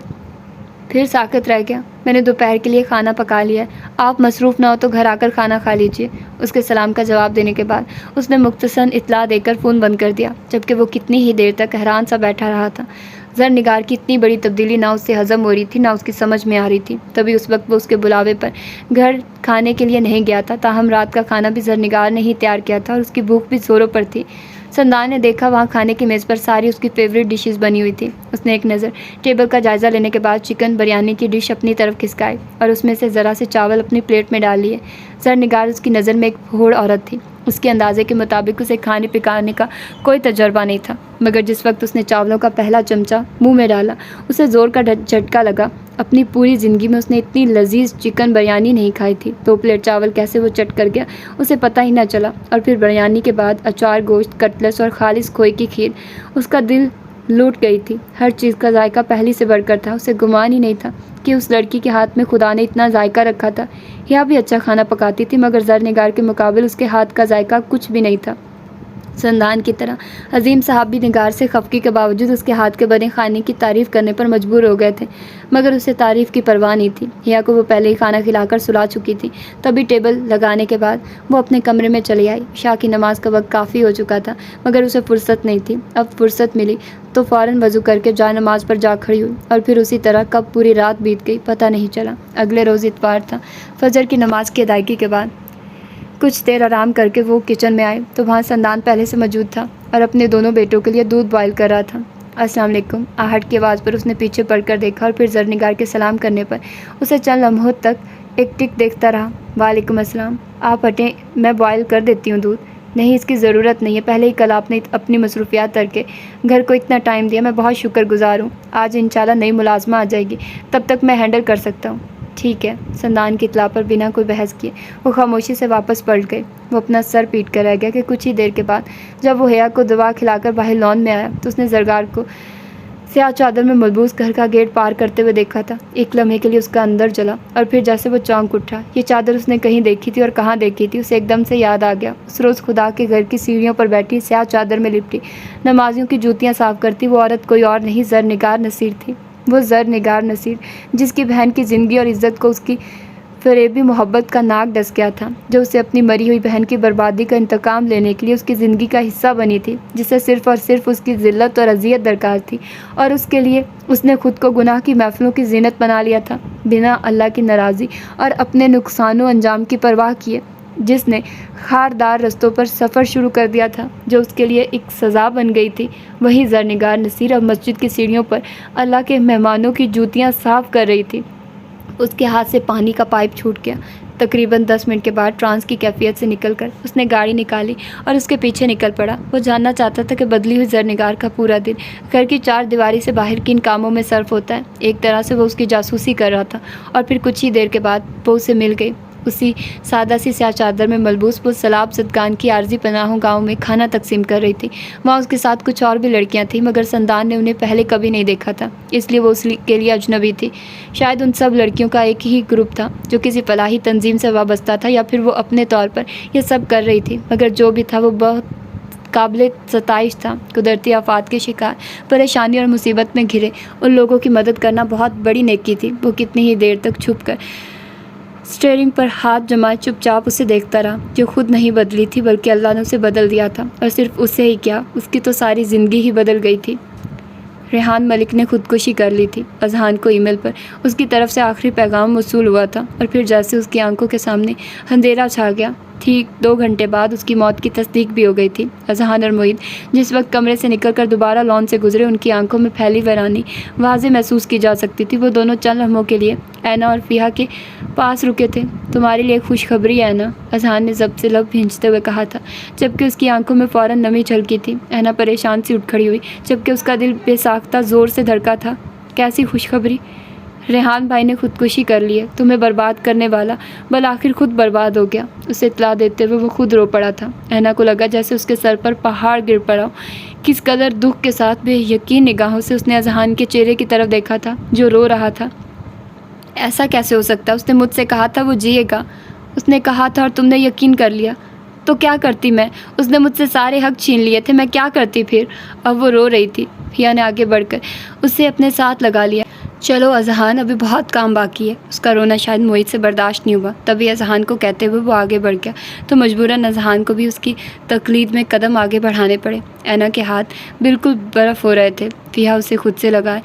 Speaker 1: پھر ساکت رہ گیا۔ میں نے دوپہر کے لیے کھانا پکا لیا ہے، آپ مصروف نہ ہو تو گھر آ کر کھانا کھا لیجیے۔ اس کے سلام کا جواب دینے کے بعد اس نے مختصراً اطلاع دے کر فون بند کر دیا، جبکہ وہ کتنی ہی دیر تک حیران سا بیٹھا رہا تھا۔ زرنگار کی اتنی بڑی تبدیلی نہ اس سے ہضم ہو رہی تھی نہ اس کی سمجھ میں آ رہی تھی۔ تبھی اس وقت وہ اس کے بلاوے پر گھر کھانے کے لیے نہیں گیا تھا، تاہم رات کا کھانا بھی زرنگار نے ہی تیار کیا تھا اور اس کی بھوک بھی زوروں پر تھی۔ سندان نے دیکھا وہاں کھانے کی میز پر ساری اس کی فیوریٹ ڈشز بنی ہوئی تھی۔ اس نے ایک نظر ٹیبل کا جائزہ لینے کے بعد چکن بریانی کی ڈش اپنی طرف کھسکائی اور اس میں سے ذرا سے چاول اپنی پلیٹ میں ڈال لیے۔ زرنگار اس کی نظر میں ایک بوڑھ عورت تھی۔ اس کے اندازے کے مطابق اسے کھانے پکانے کا کوئی تجربہ نہیں تھا، مگر جس وقت اس نے چاولوں کا پہلا چمچہ منہ میں ڈالا اسے زور کا جھٹکا لگا۔ اپنی پوری زندگی میں اس نے اتنی لذیذ چکن بریانی نہیں کھائی تھی۔ 2 پلیٹ چاول کیسے وہ چٹ کر گیا اسے پتہ ہی نہ چلا، اور پھر بریانی کے بعد اچار، گوشت، کٹلس اور خالص کھوئے کی کھیر۔ اس کا دل لوٹ گئی تھی۔ ہر چیز کا ذائقہ پہلی سے بڑھ کر تھا۔ اسے گمان ہی نہیں تھا کہ اس لڑکی کے ہاتھ میں خدا نے اتنا ذائقہ رکھا تھا۔ یہ بھی اچھا کھانا پکاتی تھی، مگر زرنگار کے مقابل اس کے ہاتھ کا ذائقہ کچھ بھی نہیں تھا۔ سندان کی طرح عظیم صاحب بھی نگار سے خفگی کے باوجود اس کے ہاتھ کے بنے کھانے کی تعریف کرنے پر مجبور ہو گئے تھے، مگر اسے تعریف کی پرواہ نہیں تھی۔ ہیا کو وہ پہلے ہی کھانا کھلا کر سلا چکی تھی۔ تبھی ٹیبل لگانے کے بعد وہ اپنے کمرے میں چلی آئی۔ عشاء کی نماز کا وقت کافی ہو چکا تھا، مگر اسے فرصت نہیں تھی۔ اب فرصت ملی تو فوراً وضو کر کے جائے نماز پر جا کھڑی ہوئی، اور پھر اسی طرح کب پوری رات بیت گئی پتہ نہیں چلا۔ اگلے روز اتوار تھا۔ فجر کی نماز کی ادائیگی کے بعد کچھ دیر آرام کر کے وہ کچن میں آئے تو وہاں سندان پہلے سے موجود تھا اور اپنے دونوں بیٹوں کے لیے دودھ بوائل کر رہا تھا۔ السلام علیکم، آہٹ کی آواز پر اس نے پیچھے پڑھ کر دیکھا، اور پھر زرنگار کے سلام کرنے پر اسے چند لمحوں تک ایک ٹک دیکھتا رہا۔ وعلیکم السلام، آپ ہٹیں، میں بوائل کر دیتی ہوں دودھ۔ نہیں، اس کی ضرورت نہیں ہے، پہلے ہی کل آپ نے اپنی مصروفیات ترک کے گھر کو اتنا ٹائم دیا، میں بہت شکر گزار ہوں۔ آج انشاءاللہ نئی ملازمہ آ جائے گی، تب تک میں ہینڈل کر سکتا ہوں۔ ٹھیک ہے، سندان کی اطلاع پر بنا کوئی بحث کیے وہ خاموشی سے واپس پلٹ گئے۔ وہ اپنا سر پیٹ کر رہ گیا کہ کچھ ہی دیر کے بعد جب وہ حیا کو دوا کھلا کر باہر لان میں آیا تو اس نے زرگار کو سیاہ چادر میں ملبوس گھر کا گیٹ پار کرتے ہوئے دیکھا تھا۔ ایک لمحے کے لیے اس کا اندر جلا، اور پھر جیسے وہ چونک اٹھا۔ یہ چادر اس نے کہیں دیکھی تھی، اور کہاں دیکھی تھی اسے ایک دم سے یاد آ گیا۔ اس روز خدا کے گھر کی سیڑھیوں پر بیٹھی سیاہ چادر میں لپٹی نمازیوں کی جوتیاں صاف کرتی وہ عورت کوئی اور نہیں، زرنگار نصیر تھی۔ وہ زرنگار نصیر جس کی بہن کی زندگی اور عزت کو اس کی فریبی محبت کا ناک ڈس گیا تھا، جو اسے اپنی مری ہوئی بہن کی بربادی کا انتقام لینے کے لیے اس کی زندگی کا حصہ بنی تھی، جسے صرف اور صرف اس کی ذلت اور اذیت درکار تھی، اور اس کے لیے اس نے خود کو گناہ کی محفلوں کی زینت بنا لیا تھا، بنا اللہ کی ناراضی اور اپنے نقصان و انجام کی پرواہ کیے۔ جس نے خاردار رستوں پر سفر شروع کر دیا تھا جو اس کے لیے ایک سزا بن گئی تھی، وہی زرنگار نصیر اب مسجد کی سیڑھیوں پر اللہ کے مہمانوں کی جوتیاں صاف کر رہی تھی۔ اس کے ہاتھ سے پانی کا پائپ چھوٹ گیا۔ تقریباً 10 منٹ کے بعد ٹرانس کی کیفیت سے نکل کر اس نے گاڑی نکالی اور اس کے پیچھے نکل پڑا۔ وہ جاننا چاہتا تھا کہ بدلی ہوئی زرنگار کا پورا دن گھر کی 4 دیواری سے باہر کن کاموں میں صرف ہوتا ہے۔ ایک طرح سے وہ اس کی جاسوسی کر رہا تھا، اور پھر کچھ ہی دیر کے بعد وہ اسے مل گئی، اسی سادہ سی سیاہ چادر میں ملبوس وہ سلاب صدقان کی عارضی پناہوں گاؤں میں کھانا تقسیم کر رہی تھی۔ وہاں اس کے ساتھ کچھ اور بھی لڑکیاں تھیں، مگر سندان نے انہیں پہلے کبھی نہیں دیکھا تھا، اس لیے وہ اس کے لیے اجنبی تھی۔ شاید ان سب لڑکیوں کا ایک ہی گروپ تھا جو کسی فلاحی تنظیم سے وابستہ تھا، یا پھر وہ اپنے طور پر یہ سب کر رہی تھی، مگر جو بھی تھا وہ بہت قابل ستائش تھا۔ قدرتی آفات کے شکار، پریشانی اور مصیبت میں گھرے ان لوگوں کی مدد کرنا بہت بڑی نیکی تھی۔ وہ کتنی ہی دیر تک چھپ کر اسٹیئرنگ پر ہاتھ جمائے چپ چاپ اسے دیکھتا رہا، جو خود نہیں بدلی تھی بلکہ اللہ نے اسے بدل دیا تھا، اور صرف اسے ہی کیا، اس کی تو ساری زندگی ہی بدل گئی تھی۔ ریحان ملک نے خودکشی کر لی تھی۔ اذہان کو ای میل پر اس کی طرف سے آخری پیغام موصول ہوا تھا، اور پھر جیسے اس کی آنکھوں کے سامنے اندھیرا چھا گیا، ٹھیک 2 گھنٹے بعد اس کی موت کی تصدیق بھی ہو گئی تھی۔ اذہان اور معید جس وقت کمرے سے نکل کر دوبارہ لان سے گزرے، ان کی آنکھوں میں پھیلی ویرانی واضح محسوس کی جا سکتی تھی۔ وہ دونوں چند لمحوں کے لیے اینا اور فیہا کے پاس رکے تھے۔ تمہارے لیے خوشخبری ہے اینا، اذہان نے ضبط سے لب بھینچتے ہوئے کہا تھا، جبکہ اس کی آنکھوں میں فوراً نمی چھلکی تھی۔ اینا پریشان سی اٹھ کھڑی ہوئی، جبکہ اس کا دل بے ساختہ زور سے دھڑکا تھا۔ کیسی خوشخبری؟ ریحان بھائی نے خودکشی کر لی ہے، تمہیں برباد کرنے والا بالآخر خود برباد ہو گیا۔ اسے اطلاع دیتے ہوئے وہ خود رو پڑا تھا۔ اینا کو لگا جیسے اس کے سر پر پہاڑ گر پڑا ہو۔ کس قدر دکھ کے ساتھ بے یقین نگاہوں سے اس نے اذہان کے چہرے کی طرف دیکھا تھا جو رو رہا تھا۔ ایسا کیسے ہو سکتا؟ اس نے مجھ سے کہا تھا وہ جیے گا، اس نے کہا تھا، اور تم نے یقین کر لیا۔ تو کیا کرتی میں؟ اس نے مجھ سے سارے حق چھین لیے تھے، میں کیا کرتی پھر؟ اب وہ رو رہی تھی۔ فیا نے آگے بڑھ کر اسے اپنے ساتھ لگا لیا۔ چلو اذہان، ابھی بہت کام باقی ہے۔ اس کا رونا شاید معید سے برداشت نہیں ہوا، تبھی اذہان کو کہتے ہوئے وہ آگے بڑھ گیا تو مجبوراً اذہان کو بھی اس کی تقلید میں قدم آگے بڑھانے پڑے۔ اینا کے ہاتھ بالکل برف ہو رہے تھے۔ فیا اسے خود سے لگائے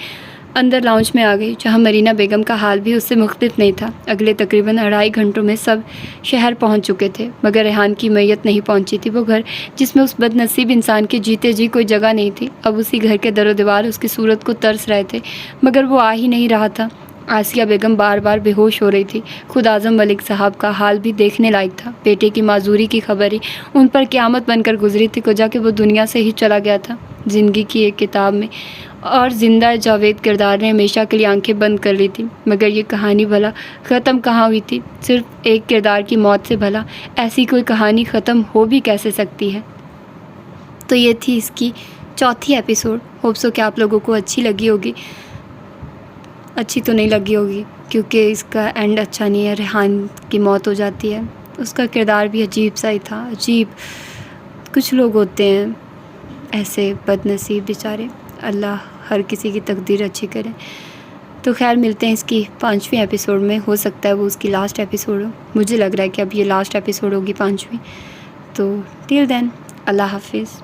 Speaker 1: اندر لاؤنج میں آ گئی، جہاں مرینا بیگم کا حال بھی اس سے مختلف نہیں تھا۔ اگلے تقریباً 2.5 گھنٹوں میں سب شہر پہنچ چکے تھے، مگر ریحان کی میت نہیں پہنچی تھی۔ وہ گھر جس میں اس بد نصیب انسان کے جیتے جی کوئی جگہ نہیں تھی، اب اسی گھر کے در و دیوار اس کی صورت کو ترس رہے تھے، مگر وہ آ ہی نہیں رہا تھا۔ آسیہ بیگم بار بار بے ہوش ہو رہی تھی۔ خود اعظم ملک صاحب کا حال بھی دیکھنے لائق تھا۔ بیٹے کی معذوری کی خبر ہی ان پر قیامت بن کر گزری تھی کجا کہ وہ دنیا سے ہی چلا گیا تھا۔ زندگی کی ایک کتاب میں اور زندہ جاوید کردار نے ہمیشہ کے لیے آنکھیں بند کر لی تھی، مگر یہ کہانی بھلا ختم کہاں ہوئی تھی؟ صرف ایک کردار کی موت سے بھلا ایسی کوئی کہانی ختم ہو بھی کیسے سکتی ہے؟ تو یہ تھی اس کی چوتھی ایپیسوڈ۔ ہوپ سو کہ آپ لوگوں کو اچھی لگی ہوگی۔ اچھی تو نہیں لگی ہوگی کیونکہ اس کا اینڈ اچھا نہیں ہے، ریحان کی موت ہو جاتی ہے۔ اس کا کردار بھی عجیب سا ہی تھا، عجیب۔ کچھ لوگ ہوتے ہیں ایسے بد نصیب بیچارے، اللہ ہر کسی کی تقدیر اچھی کرے۔ تو خیر ملتے ہیں اس کی 5ویں ایپیسوڈ میں، ہو سکتا ہے وہ اس کی لاسٹ ایپیسوڈ ہو، مجھے لگ رہا ہے کہ اب یہ لاسٹ ایپیسوڈ ہوگی 5ویں۔ تو ٹل دین اللہ حافظ۔